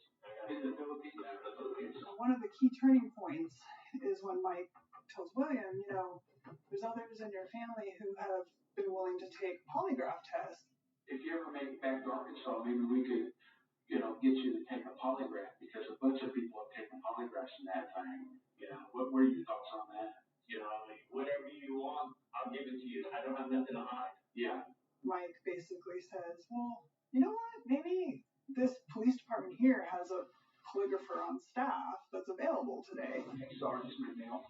In the Philippines? Yeah, in the Philippines. One of the key turning points is when Mike tells William, there's others in your family who have been willing to take polygraph tests. If you ever make it back to Arkansas, maybe we could, get you to take a polygraph because a bunch of people have taken polygraphs in that thing. What were your thoughts on that? Whatever you want, I'll give it to you. I don't have nothing to hide. Yeah. Mike basically says, well, you know what? Maybe this police department here has a polygrapher on staff that's available today. Hey, Sergeant McNeil.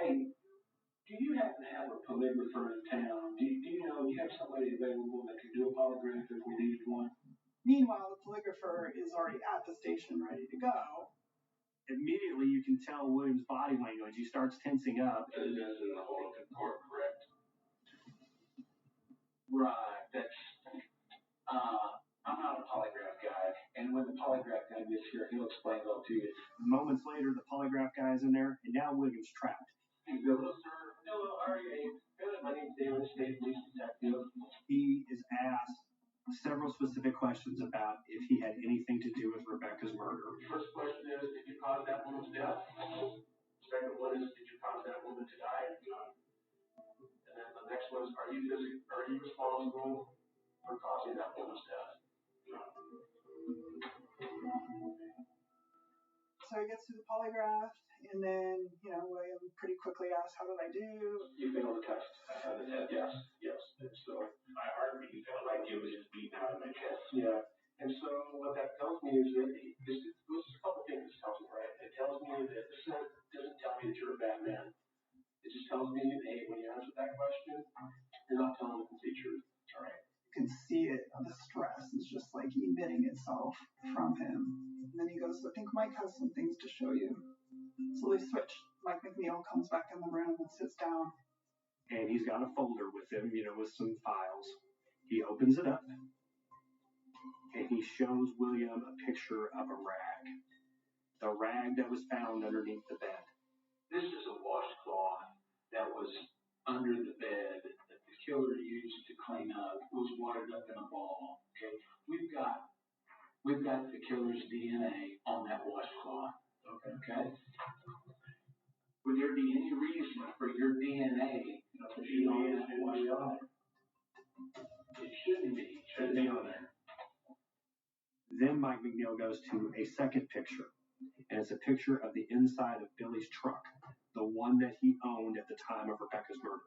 Hey, do you happen to have a polygrapher in town? Do you know you have somebody available that can do a polygraph if we needed one? Meanwhile, the polygrapher is already at the station ready to go. Immediately, you can tell William's body language. He starts tensing up. As in the whole court, correct? Right. That's. I'm not a polygraph guy, and when the polygraph guy gets here, he'll explain it all to you. Moments later, the polygraph guy is in there, and now William's trapped. Hey, hello, sir. Hello, how are you? Good. My name's David, State Police Detective. He is asked several specific questions about if he had anything to do with Rebecca's murder. First question is, did you cause that woman's death? Second one is, did you cause that woman to die? No. And then the next one is, are you responsible for causing that woman's death? No. So he gets to the polygraph, and then, William pretty quickly asks, how did I do? You failed the test. The test, yes. And so my heartbeat felt like it was just beating out of my chest. Yeah. And so what that tells me is that there's a couple things it tells me, right? It tells me that this doesn't tell me that you're a bad man. It just tells me that, hey, when you answer that question, you're not telling the complete truth. All right. You can see it, the stress is just like emitting itself from him. And then he goes, I think Mike has some things to show you. So they switch. Mike McNeil comes back in the room and sits down. And he's got a folder with him, with some files. He opens it up and he shows William a picture of a rag. The rag that was found underneath the bed. This is a washcloth that was under the bed that the killer used to clean up. It was watered up in a ball. Okay, we've got the killer's DNA on that washcloth. Okay. Would there be any reason for your DNA to be on that washcloth? It shouldn't be. It shouldn't be on there. Then Mike McNeil goes to a second picture, and it's a picture of the inside of Billy's truck, the one that he owned at the time of Rebecca's murder.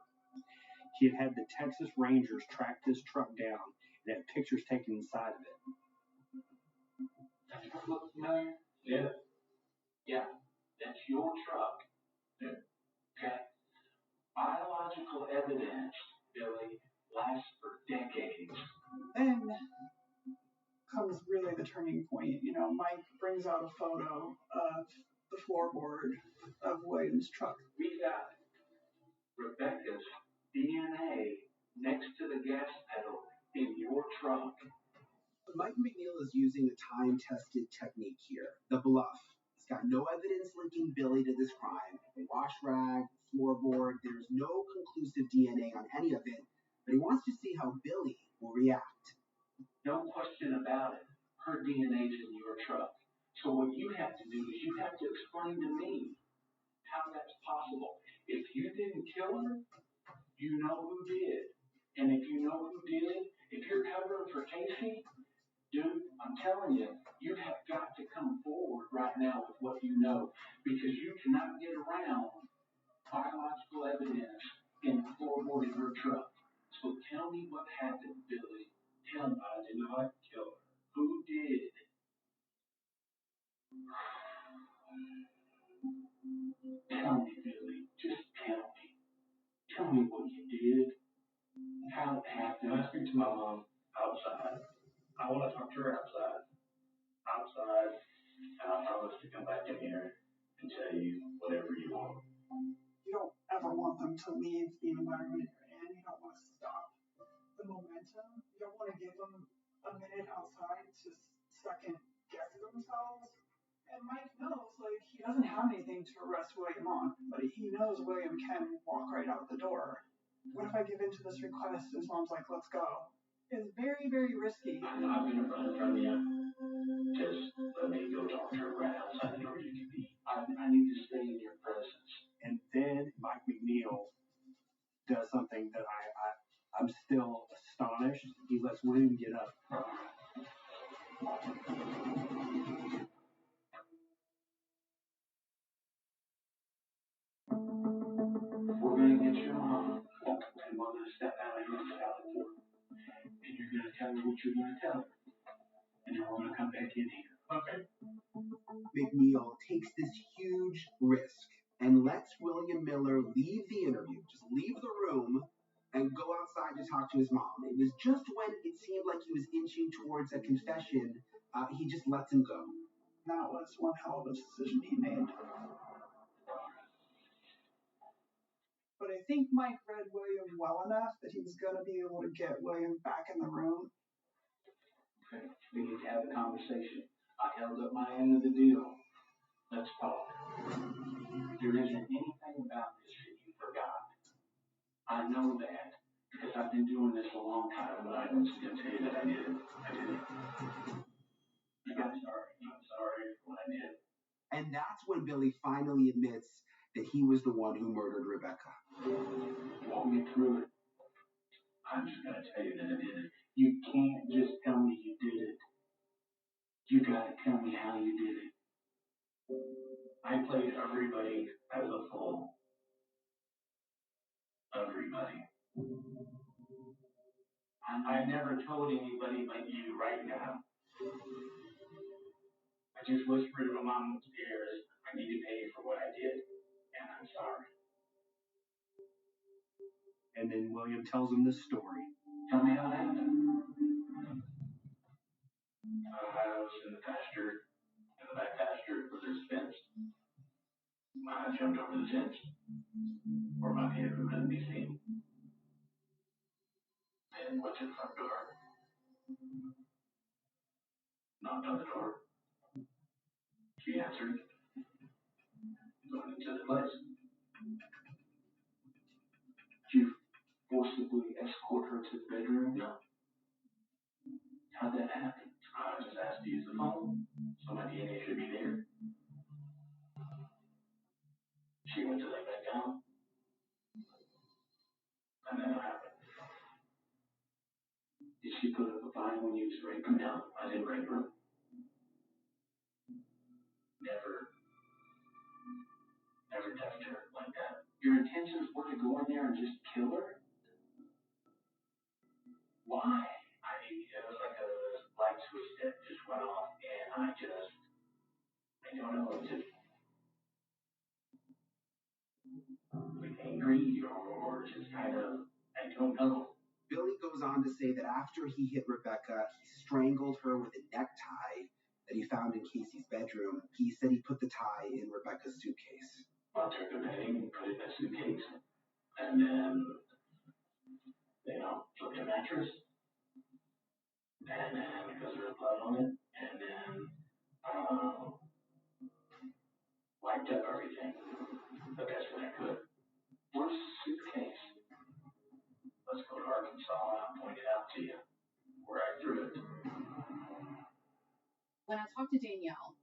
He had the Texas Rangers track this truck down and had pictures taken inside of it. Look familiar? Yeah. Yeah. That's your truck. Yeah. Okay. Biological evidence, Billy, lasts for decades. Then comes really the turning point. Mike brings out a photo of the floorboard of William's truck. We got Rebecca's DNA next to the gas pedal in your truck. Mike McNeil is using a time-tested technique here, the bluff. He's got no evidence linking Billy to this crime. The wash rag, floorboard, there's no conclusive DNA on any of it, but he wants to see how Billy will react. No question about it. Her DNA's in your truck. So what you have to do is you have to explain to me how that's possible. If you didn't kill her, you know who did. And if you know who did, if you're covering for Casey, dude, I'm telling you, you have got to come forward right now with what you know, because you cannot get around biological evidence in the floorboard of your truck. So tell me what happened, Billy. Tell me. I did not kill her. Who did? Tell me, Billy. Just tell me. Tell me what you did. How it happened. Can I speak to my mom outside? I want to talk to her outside. Outside. And I promise to come back in here and tell you whatever you want. You don't ever want them to leave the environment you're in. You don't want to stop the momentum. You don't want to give them a minute outside to second guess themselves. And Mike knows, he doesn't have anything to arrest William on, but he knows William can walk right out the door. What if I give in to this request? His mom's like, let's go. It's very, very risky. I'm not going to run from you. Just let me go talk to her right outside the door you can be. I need to stay in your presence. And then Mike McNeil does something that I'm still astonished. He lets William get up. We're going to get your mom, and we're going to step out here and tell her. And you're going to tell her what you're going to tell her. And then we're going to come back in here. Okay. McNeil takes this huge risk and lets William Miller leave the interview, just leave the room, and go outside to talk to his mom. It was just when it seemed like he was inching towards a confession, he just lets him go. That was one hell of a decision he made. But I think Mike read William well enough that he was going to be able to get William back in the room. Okay. We need to have a conversation. I held up my end of the deal. Let's talk. There isn't anything about this that you forgot. I know that because I've been doing this a long time, but I'm just going to tell you that I did it. I did it. I'm sorry. I'm sorry for what I did. And that's when Billy finally admits that he was the one who murdered Rebecca. Walk me through it. I'm just going to tell you that I did it. You can't just tell me you did it. You got to tell me how you did it. I played everybody as a fool. Everybody. I never told anybody but you right now. I just whispered in my mom's ears, I need to pay you for what I did, and I'm sorry. And then William tells him this story. Tell me how it happened. I was in the pasture, in the back pasture where there's fence. I jumped over the fence, where my head couldn't be seen, and went to the front door, knocked on the door. She answered, going into the place. Did you forcibly escort her to the bedroom? No. How'd that happen? I just asked to use the phone, so my DNA should be there. She went to lay back down, and then it happened. Did she put up a fight when you was raping her? No, I didn't rape her. Never touched her like that. Your intentions were to go in there and just kill her? Why? It was like a light switch that just went off, and I don't know, it just like angry or just kind of, I don't know. Billy goes on to say that after he hit Rebecca, he strangled her with a necktie that he found in Casey's bedroom. He said he put the tie in Rebecca's suitcase. I took the bedding, put it in a suitcase, and then, took the mattress, and then, because there was blood on it, and then, wiped up everything the best way I could. Where's the suitcase? Let's go to Arkansas, and I'll point it out to you, where I threw it. When I talked to Danielle,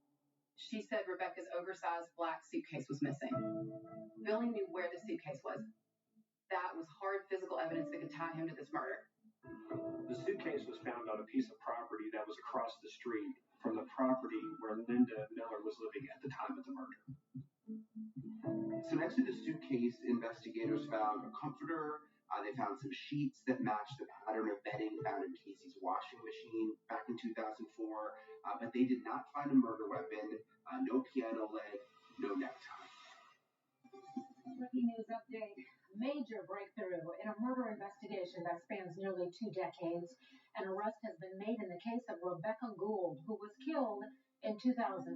she said Rebecca's oversized black suitcase was missing. Billy knew where the suitcase was. That was hard physical evidence that could tie him to this murder. The suitcase was found on a piece of property that was across the street from the property where Linda Miller was living at the time of the murder. So next to the suitcase, investigators found a comforter. They found some sheets that matched the pattern of bedding found in Casey's washing machine back in 2004, but they did not find a murder weapon, no piano leg, no necktie. Breaking news update. Major breakthrough in a murder investigation that spans nearly 2 decades. An arrest has been made in the case of Rebecca Gould, who was killed in 2004.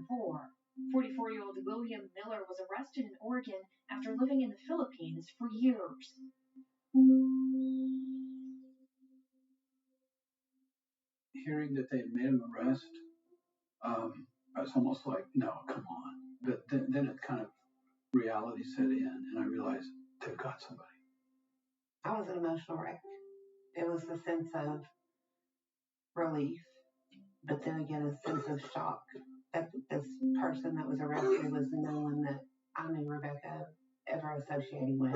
44-year-old William Miller was arrested in Oregon after living in the Philippines for years. Hearing that they'd made an arrest, I was almost like, no, come on. But then it kind of reality set in, and I realized they've got somebody. I was an emotional wreck. It was a sense of relief, but then again, a sense of shock that this person that was arrested was no one that I knew Rebecca ever associating with.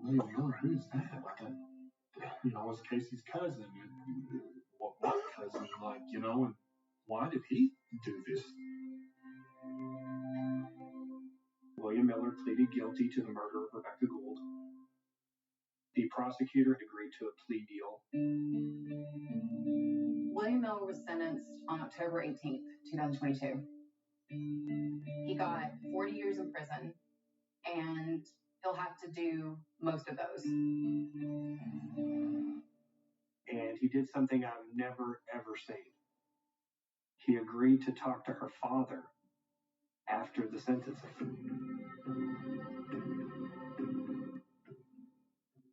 William Miller, who's that? Like was Casey's cousin. What cousin? And why did he do this? William Miller pleaded guilty to the murder of Rebecca Gould. The prosecutor agreed to a plea deal. William Miller was sentenced on October 18th, 2022. He got 40 years in prison, and he'll have to do most of those. And he did something I've never, ever seen. He agreed to talk to her father after the sentencing.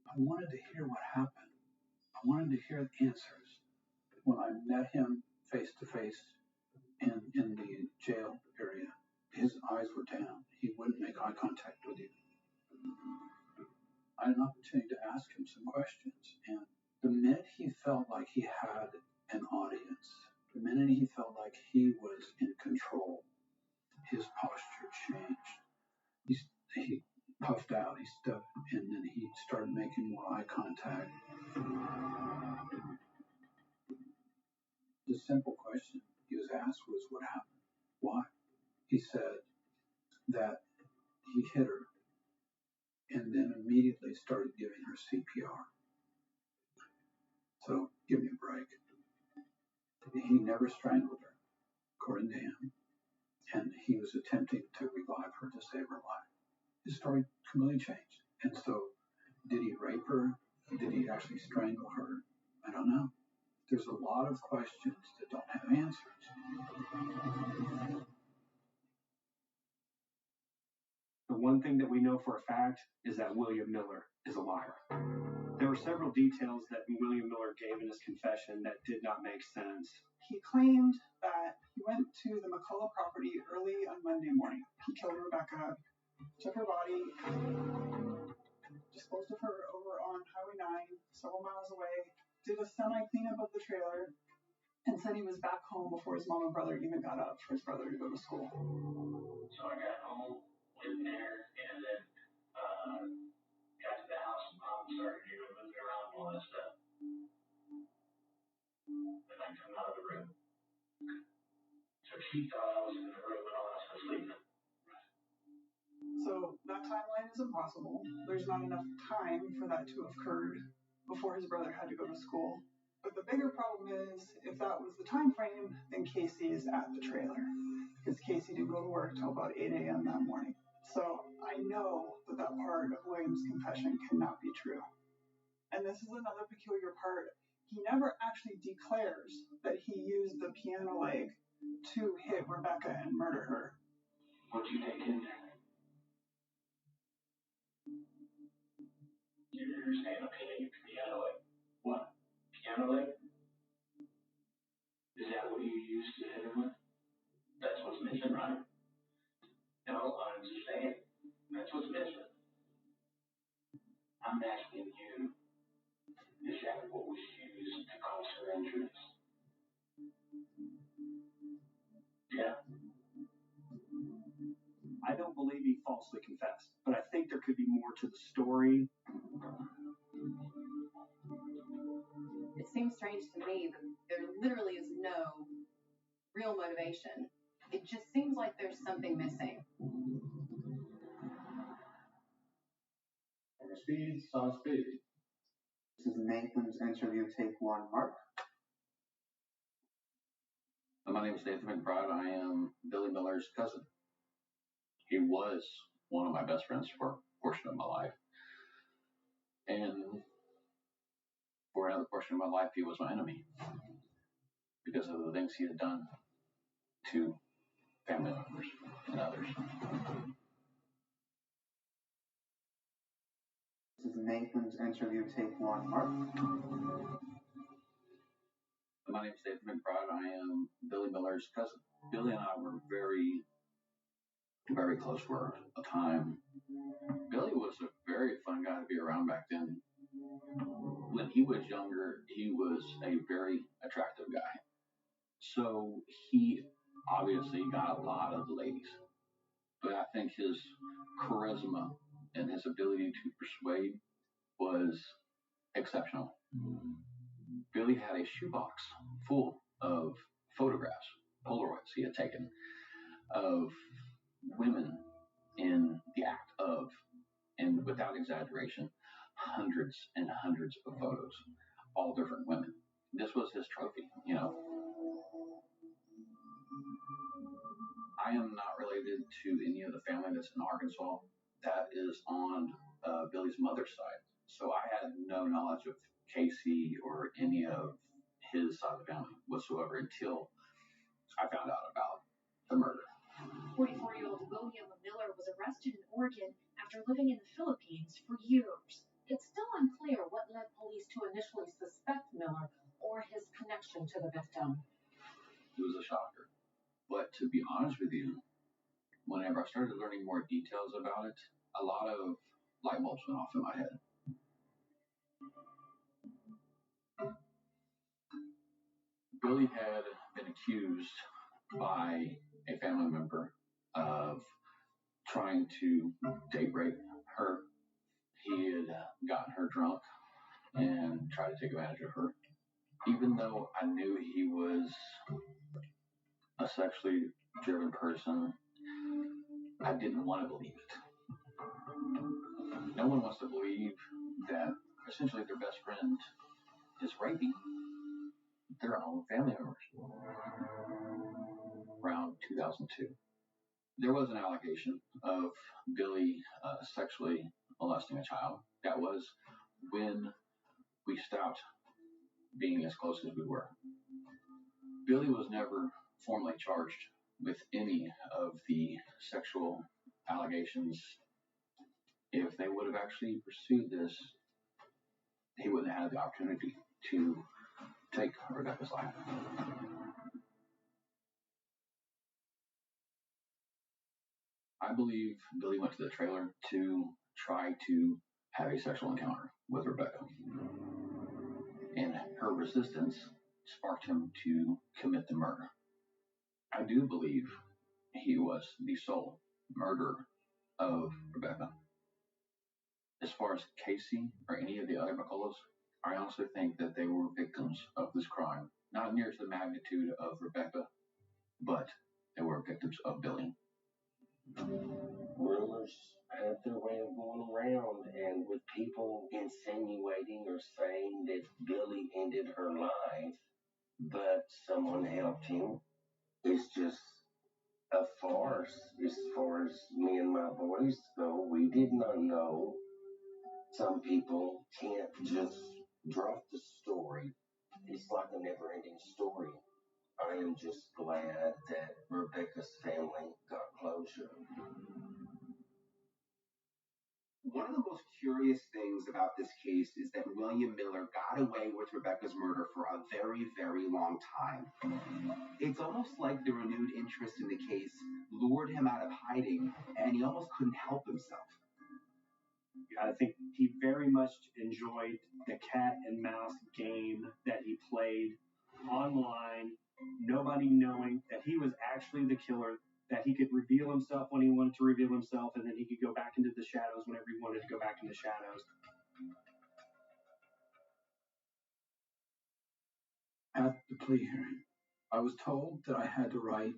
I wanted to hear what happened. I wanted to hear the answers. When I met him face to face in the jail area, his eyes were down. He wouldn't make eye contact with you. I had an opportunity to ask him some questions, and the minute he felt like he had an audience, the minute he felt like he was in control, his posture changed. He puffed out, he stepped, and then he started making more eye contact. The simple question he was asked was, what happened? Why? He said that he hit her and then immediately started giving her CPR. So give me a break. He never strangled her, according to him, and he was attempting to revive her to save her life. His story completely changed. And so, did he rape her? Did he actually strangle her? I don't know. There's a lot of questions that don't have answers. The one thing that we know for a fact is that William Miller is a liar. There were several details that William Miller gave in his confession that did not make sense. He claimed that he went to the McCullough property early on Monday morning. He killed Rebecca, took her body, disposed of her over on Highway 9, several miles away, did a semi-cleanup of the trailer, and said he was back home before his mom and brother even got up for his brother to go to school. So I got home, went there, and then got to the house, and mom started moving around and all that stuff. And I come out of the room. So she thought I was in the room and I was asleep. So that timeline is impossible. There's not enough time for that to have occurred before his brother had to go to school. But the bigger problem is, if that was the time frame, then Casey is at the trailer. Because Casey didn't go to work till about 8 a.m. that morning. So I know that that part of William's confession cannot be true. And this is another peculiar part. He never actually declares that he used the piano leg to hit Rebecca and murder her. What'd you take in there? You're saying a piano leg. What? Piano leg? Is that what you used to hit him with? That's what's missing, right? No, I'm just saying. That's what's missing. I'm asking you, is that what was used to cause her injuries? Yeah. I don't believe he falsely confessed, but I think there could be more to the story. It seems strange to me that there literally is no real motivation. It just seems like there's something missing. Speed, saw speed. This is Nathan's interview, take one, Mark. My name is Nathan McBride. I am Billy Miller's cousin. He was one of my best friends for a portion of my life. And for another portion of my life, he was my enemy because of the things he had done to family members and others. This is Nathan's interview, take one, Mark. My name is Nathan McBride. I am Billy Miller's cousin. Billy and I were very, very close for a time. Billy was a very fun guy to be around back then. When he was younger, he was a very attractive guy. So he obviously got a lot of the ladies. But I think his charisma and his ability to persuade was exceptional. Billy had a shoebox full of photographs, Polaroids he had taken of women in the act of, and without exaggeration, hundreds and hundreds of photos, all different women. This was his trophy, you know. I am not related to any of the family that's in Arkansas. That is on Billy's mother's side. So I had no knowledge of Casey or any of his side of the family whatsoever until I found out about the murder. 44-year-old William Miller was arrested in Oregon after living in the Philippines for years. It's still unclear what led police to initially suspect Miller or his connection to the victim. It was a shocker. But to be honest with you, whenever I started learning more details about it, a lot of light bulbs went off in my head. Billy had been accused by a family member of trying to date rape her. He had gotten her drunk and tried to take advantage of her. Even though I knew he was a sexually driven person, I didn't want to believe it. No one wants to believe that essentially their best friend is raping their own family members. Around 2002, there was an allegation of Billy sexually molesting a child. That was when we stopped being as close as we were. Billy was never formally charged with any of the sexual allegations, if they would have actually pursued this, he wouldn't have had the opportunity to take Rebecca's life. I believe Billy went to the trailer to try to have a sexual encounter with Rebecca. And her resistance sparked him to commit the murder. I do believe he was the sole murderer of Rebecca. As far as Casey or any of the other McCulloughs, I honestly think that they were victims of this crime. Not near to the magnitude of Rebecca, but they were victims of Billy. Rumors have their way of going around, and with people insinuating or saying that Billy ended her life, but someone helped him, it's just a farce as far as me and my boys go. We did not know. Some people can't just drop the story. It's like a never-ending story. I am just glad that Rebecca's family got closure. One of the most curious things about this case is that William Miller got away with Rebecca's murder for a very, very long time. It's almost like the renewed interest in the case lured him out of hiding, and he almost couldn't help himself. I think he very much enjoyed the cat and mouse game that he played online, nobody knowing that he was actually the killer, that he could reveal himself when he wanted to reveal himself, and then he could go back into the shadows whenever he wanted to go back into the shadows. At the plea hearing, I was told that I had to write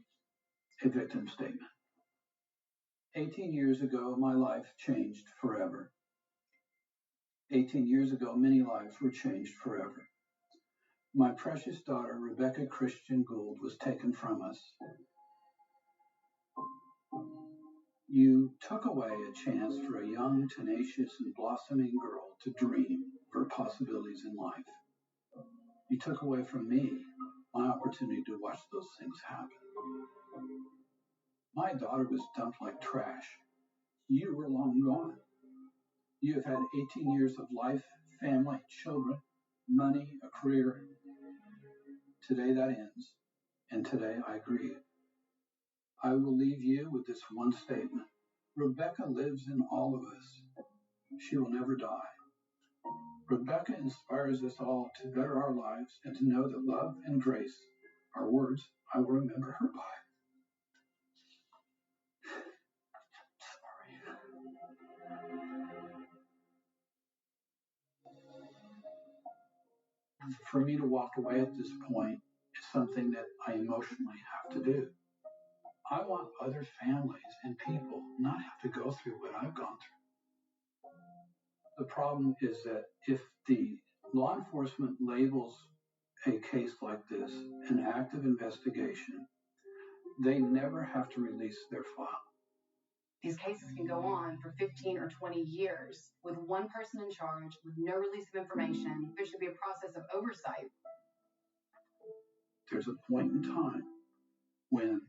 a victim statement. 18 years ago, my life changed forever. 18 years ago, many lives were changed forever. My precious daughter, Rebecca Christian Gould, was taken from us. You took away a chance for a young, tenacious, and blossoming girl to dream of her possibilities in life. You took away from me my opportunity to watch those things happen. My daughter was dumped like trash. You were long gone. You have had 18 years of life, family, children, money, a career. Today that ends, and today I grieve. I will leave you with this one statement. Rebecca lives in all of us. She will never die. Rebecca inspires us all to better our lives and to know that love and grace are words I will remember her by. For me to walk away at this point is something that I emotionally have to do. I want other families and people not have to go through what I've gone through. The problem is that if the law enforcement labels a case like this an active investigation, they never have to release their file. These cases can go on for 15 or 20 years with one person in charge, with no release of information. There should be a process of oversight. There's a point in time when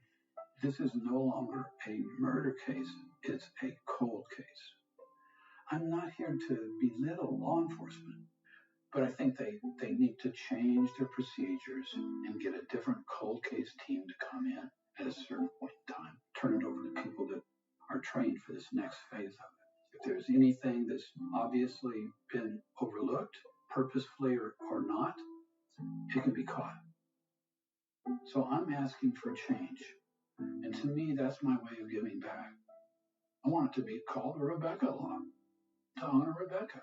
this is no longer a murder case, it's a cold case. I'm not here to belittle law enforcement, but I think they need to change their procedures and get a different cold case team to come in at a certain point in time. Turn it over to people that are trained for this next phase of it. If there's anything that's obviously been overlooked, purposefully or not, it can be caught. So I'm asking for change. And to me, that's my way of giving back. I want it to be called a Rebecca Law, to honor Rebecca.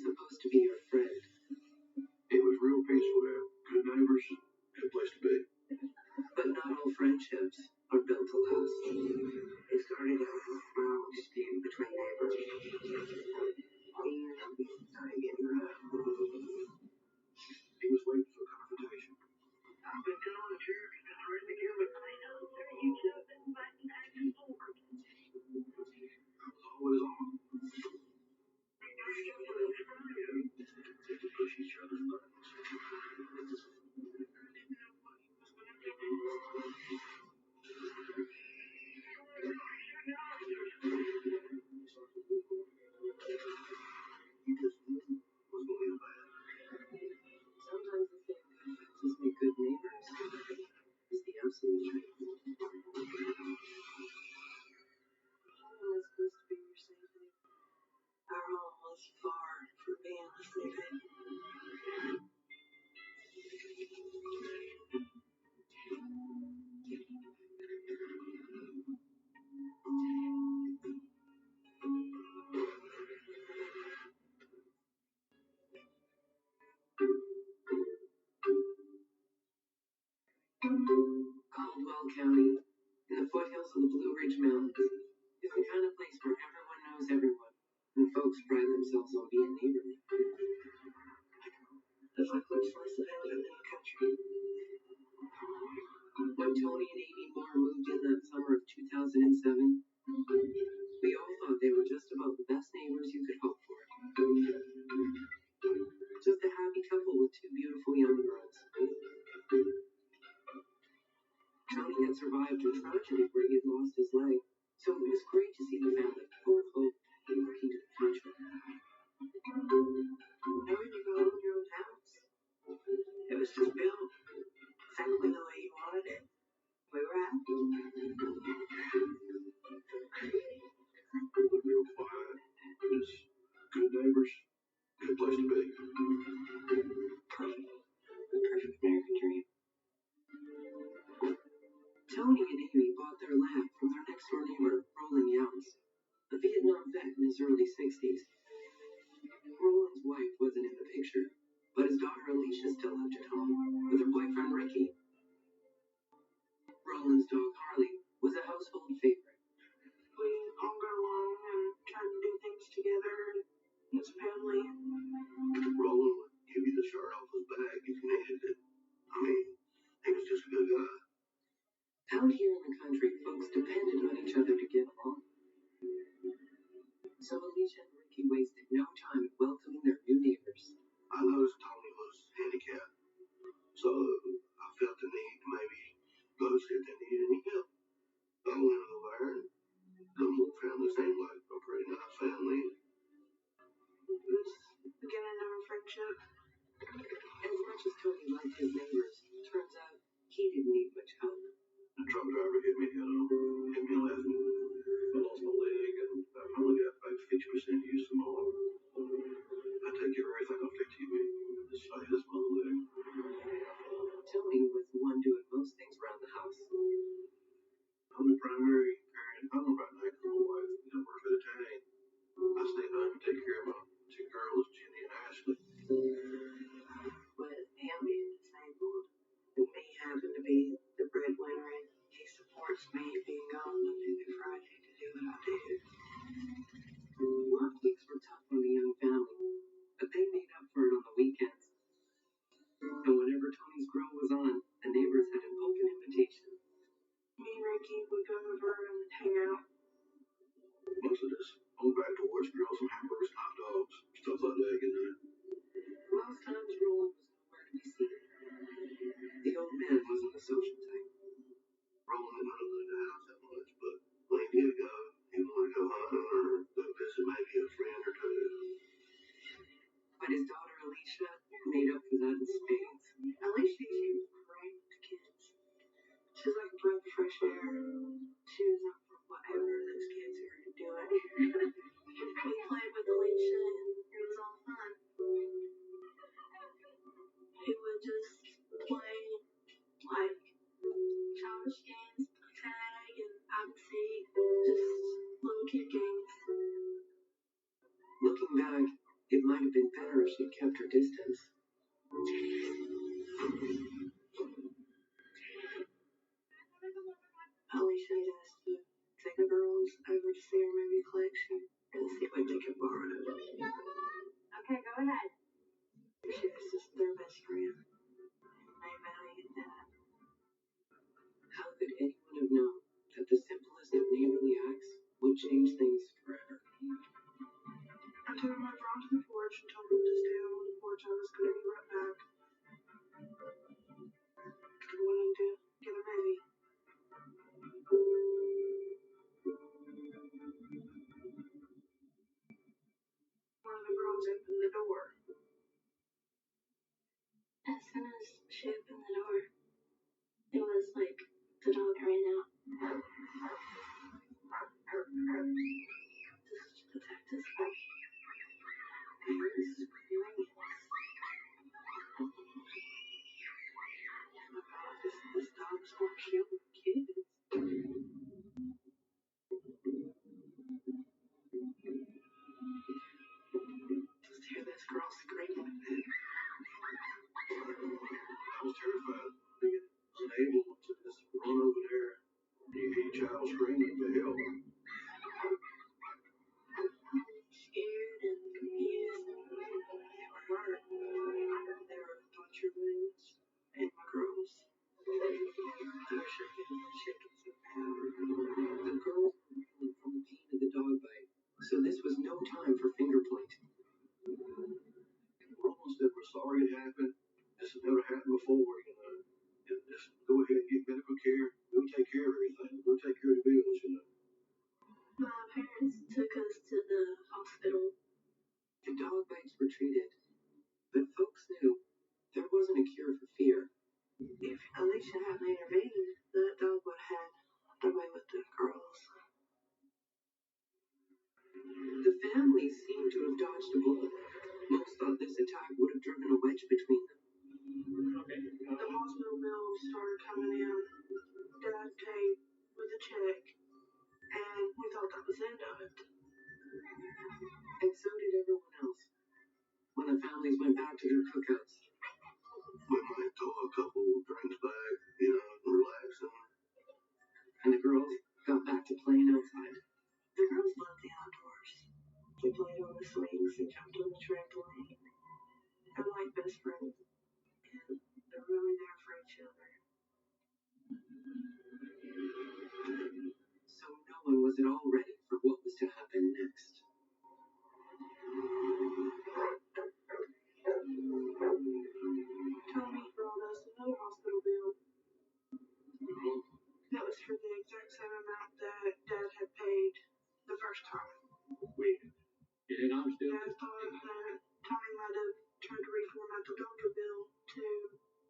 supposed to be your friend. It was real peaceful there. Good neighbors, good place to be. But not all friendships are built to last. It started out as a small dispute between neighbors. He was waiting for a confrontation. I've been telling the sheriff to just arrest the killer. I know, sir. You should have been fighting action forward. I was always on. To push each other's buttons. Sometimes the thing that fences make good neighbors is the absolute truth. Home was supposed to be your safe haven. Our home was far from being a safe haven. Caldwell County, in the foothills of the Blue Ridge Mountains, is the kind of place where everyone knows everyone, and folks pride themselves on being neighborly. There's like much less of it in the country. When Tony and Amy Moore moved in that summer of 2007, we all thought they were just about the best neighbors you could hope for. Just a happy couple with two beautiful young girls. Tony had survived a tragedy where he had lost his leg, so it was great to see the family full of hope and looking to the future. Knowing you got own your own house. It was just built exactly the way you wanted it. We were happy. Real quiet. Just good neighbors, good place to be. Perfect American dream. Tony and Amy bought their land from their next door neighbor, Roland Youngs, a Vietnam vet in his early 60s. Roland's wife wasn't in the picture, but his daughter Alicia still lived at home with her boyfriend Ricky. Roland's dog Harley was a household favorite. We all got along and tried to do things together as a family. Roland would give you the shirt off his back if you needed it. I mean, he was just a good guy. Out here in the country, folks depended on each other to get along. So Alicia and Ricky wasted no time welcoming their new neighbors. I noticed Tony was handicapped, so I felt the need to maybe go see if they needed any help. I went over there, and the Moore family seemed like a pretty nice family. It was beginning of a friendship. As much as Tony liked his neighbors, turns out he didn't need much help. The truck driver hit me left. I lost my leg, and I've only got about 50% use of my arm. I take care of everything I'll fix you with. Just say this mother leg. Tony was the one doing most things around the house. I'm the primary parent at home right now for my wife. Works at a tank. I stay home and take care of my two girls, Jenny and Ashley. With him being disabled, and me having to be the breadwinner, and he supports me being gone Monday through Friday to do what I do. Work weeks were tough on the young family, but they made up for it on the weekends. And whenever Tony's grill was on, the neighbors had an open invitation. Me and Ricky would go over and hang out. Most of this, on back towards grill some hamburgers, hot dogs, stuff like that, you know. Most times Roland was nowhere to be seen. The old man wasn't the social type. Roland didn't really leave the house that much, but when he did go, he wanted to go hunting or go visit maybe a friend or two. But his daughter Alicia made up for that in spades. Alicia, she was great with the kids. She's like a breath of fresh air. She was up for whatever those kids were doing. We played with Alicia, and it was all fun. We would just play like childish games, tag and hide and seek, just little kid games. Looking back, it might have been better if she'd kept her distance. Alicia had asked to take the girls over to see her movie collection and see what they could borrow. Okay, go ahead. She was just their best friend. They valued that. How could anyone have known that the simplest of neighborly acts would change things forever? I took my friend to the porch and told him to stay out on the porch. I was going to be right back. I went in to get a movie. One of the girls opened the door. As soon as she opened the door, it was like the dog ran out. This is detective's fault. He was screaming. This dog's gonna kill the kids. Just hear this girl scream like that. I was terrified, being unable to just run over there. You hear a child screaming for help. Scared and confused. They were hurt. There were puncture wounds in my girls. I was shaking so bad. The girls were reeling from the pain of the dog bite, so this was no time for finger pointing. Roland said we're sorry it happened. This has never happened before, you know. Just go ahead and get medical care. We'll take care of everything. We'll take care of the bills, you know. My parents took us to the hospital. The dog bites were treated, but folks knew there wasn't a cure for fear. If Alicia hadn't intervened, that dog would have had away with the girls. The families seemed to have dodged a bullet. Most thought this attack would have driven a wedge between them. The hospital bills started coming in. Dad came with a check, and we thought that was the end of it. And so did everyone else. When the families went back to their cookouts, We might throw a couple drinks back, you know, relax and the girls got back to playing outside. The girls loved the outdoors. They played on the swings and jumped on the trampoline. They're like best friends, and they're really there for each other. So no one was at all ready for what was to happen next. Tommy brought us another hospital bill. That was for the exact same amount that Dad had paid the first time. And I'm still Dad thought that Tommy might have tried to reformat the doctor bill to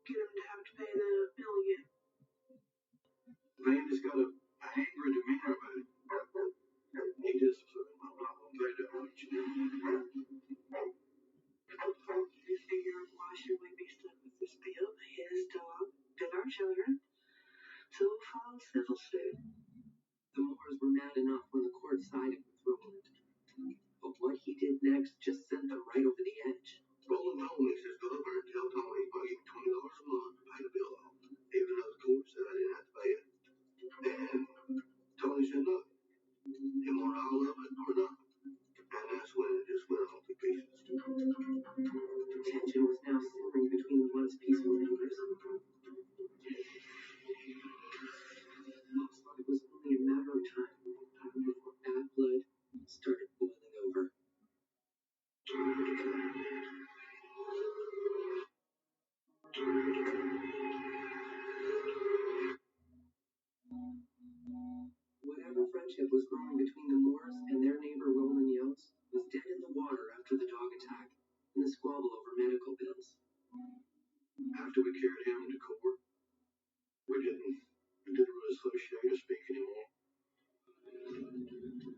get him to have to pay the bill again. Man just got a angry demeanor about it. He just, I'm not going to pay that much. We figured, why should we be stuck with this bill? His dog did our children, so we'll file a civil suit. The Moores were mad enough when the court sided with Roland. But what he did next just sent them right over the edge. Roland told me, says, go over and tell Tommy I'll give you $20 a month to pay the bill off, even though the court said I didn't have to pay it. And Tony said no. He wanted all of it or nothing. And that's when it just went off to pieces. Tension was now simmering between the once peaceful neighbors. Most thought it was only a matter of time before bad blood started boiling over. Whatever friendship was growing between the Moores and their neighbor Roland Youngs was dead in the water after the dog attack and the squabble over medical bills. After we carried him into court, we didn't really associate or speak anymore.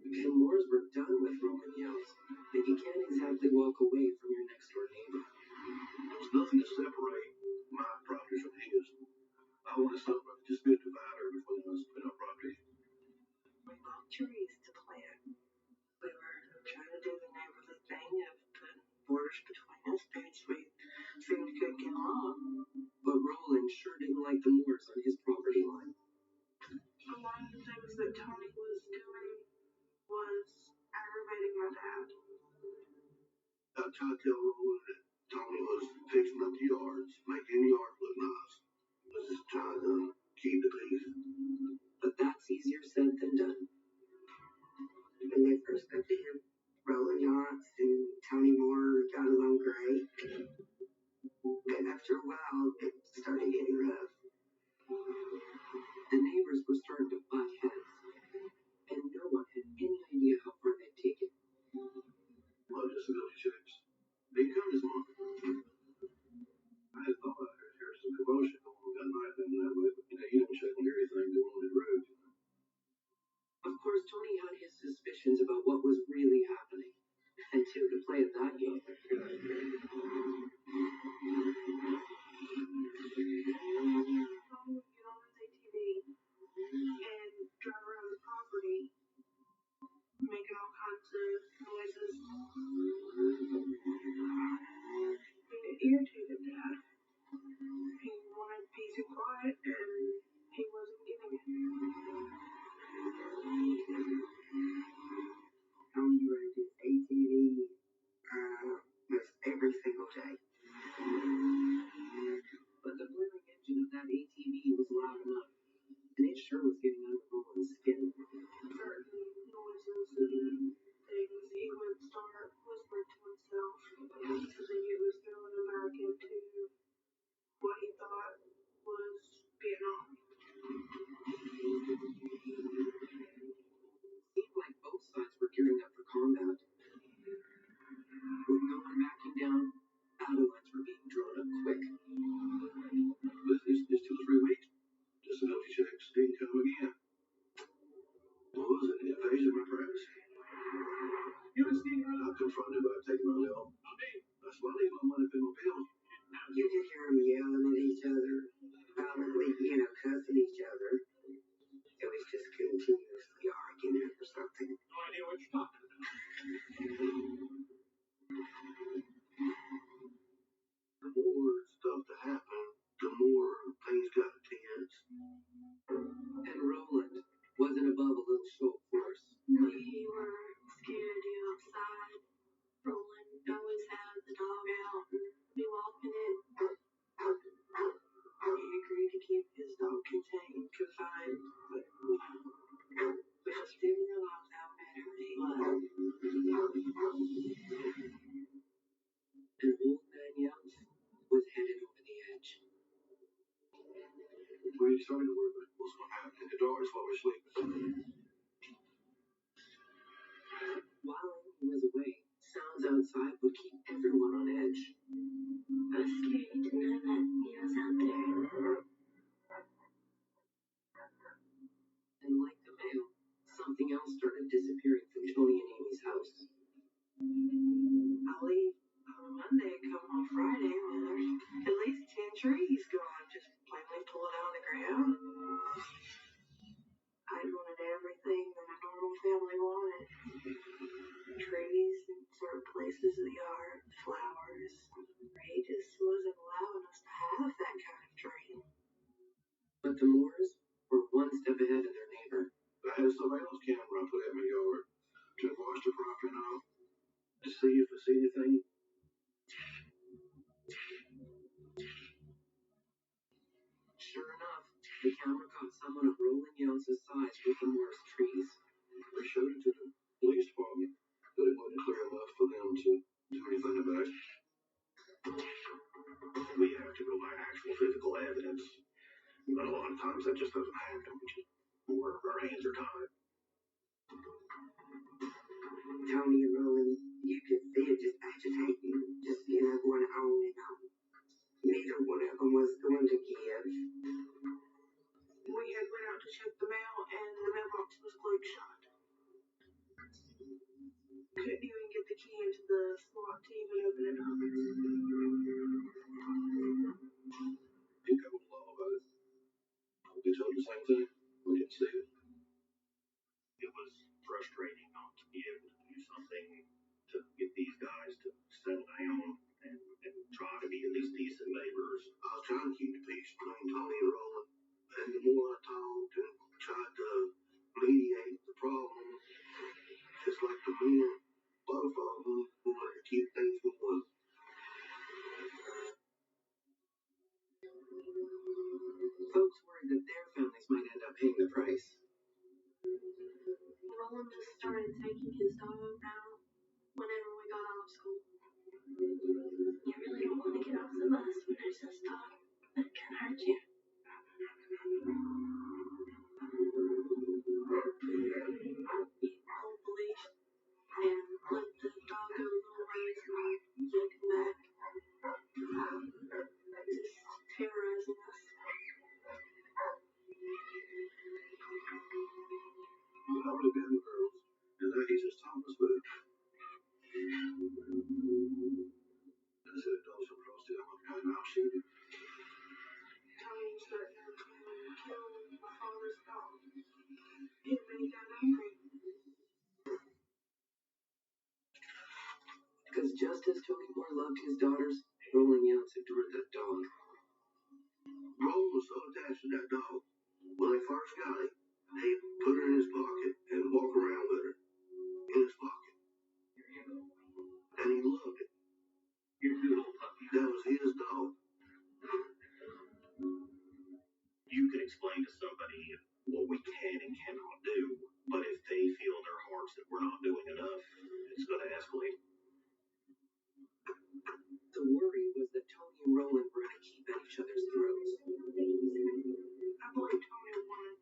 The Moores were done with Roland Youngs, and you can't exactly walk away from your next door neighbor. There was nothing to separate my property from his. I wanted something to just be a divider between us and our property. We bought trees to plant. We were trying to do the neighborly thing of putting that Tony was doing was aggravating my dad. I tried to tell Roland that Tony was fixing up the yards, making the yards look nice. I was just trying to keep the peace. But that's easier said than done. When they first got to him, Roland Yachts and Tony Moore got along great. But after a while, it started getting rough. The neighbors were starting to butt heads, and no one had any idea how far they'd take it. Well, disability checks. They come this month. I had thought I heard there was some commotion going on that night down that way, but you don't check on everything going on the road. Of course, Tony had his suspicions about what was really happening, and two to play at that game. Tony would get on his ATV and drive around the property, making all kinds of noises. And it irritated Dad. He wanted peace and quiet, and he wasn't getting it. Tony rode his ATV Most every single day. but the blaring engine of that ATV was loud enough, and it sure was getting under Roland's skin. Certain noises and things he would start whispering to himself. I think it was throwing him back into what he thought was Vietnam. Seemed like both sides were gearing up for combat. With no one backing down, battle lines were being drawn up quick. It's 2 or 3 weeks. Disability checks didn't come again. What was it? An invasion of my privacy. You understand, girl? I confronted by taking my little. That's why I leave my money in my bills. You could hear them yelling at each other, probably, cussing each other. It was just continuously arguing or something. No idea what you're talking about. The more stuff that happened, the more things got tense. And Roland wasn't above a little show of force. We were scared to go outside. Roland always had the dog out and be walking it. He agreed to keep his dog confined, but we just didn't realize how bad he was. And old man Youngs was headed over the edge. We started to worry about what's going to happen in the dark while we're sleeping. While he was away, sounds outside would keep everyone on edge. I was scared to know that he was out there. And like the mail, something else started disappearing from Tony and Amy's house. I leave on Monday and come home Friday, and there's at least 10 trees gone, just plainly pulled out of the ground. I'd wanted everything that a normal family wanted. Trees in certain places of the yard, flowers. He just wasn't allowing us to have that kind of tree. But the Moores were one step ahead of their neighbor. I had a surveillance camera I put in my yard to watch the property now to see if I see anything. Sure enough, the camera caught someone of Roland Youngs' size with the Morris trees. We showed it to the police department, but it wasn't clear enough for them to do anything about it. We have to go by actual physical evidence. But a lot of times that just doesn't happen. Or our hands are tied. Tony and Roland, you could see it just agitating, just, going on and on. Neither one of them was going to give. We had went out to check the mail, and the mailbox was glued shut. Couldn't even get the key into the slot to even open it up. You got a law about it. They told the same thing. We didn't see it. It was frustrating not to be able to do something to get these guys to settle down and try to be at least decent neighbors. I was trying to keep the peace between Tony and Roland. And the more I talked and tried to lead his dog now whenever we got out of school. You really don't want to get off the bus when there's this dog that can hurt you. You pull the leash and let the dog go a little ways and yank him back. Just terrorizing us. I would have been the girls, and now he's just Thomas Wood. I said, don't so close to him, okay, and I'll shoot him. Tommy threatened to kill my father's dog. It made him angry. Because just as Tony Moore loved his daughters, Roland Younts adored that dog. Roland was so attached to that dog. When they first got him, he'd put her in his pocket and walk around with her in his pocket. And he loved it. That was his dog. You can explain to somebody what we can and cannot do, but if they feel in their hearts that we're not doing enough, it's going to escalate. The worry was that Tony and Roland were going to keep at each other's throats. I believe Tony wanted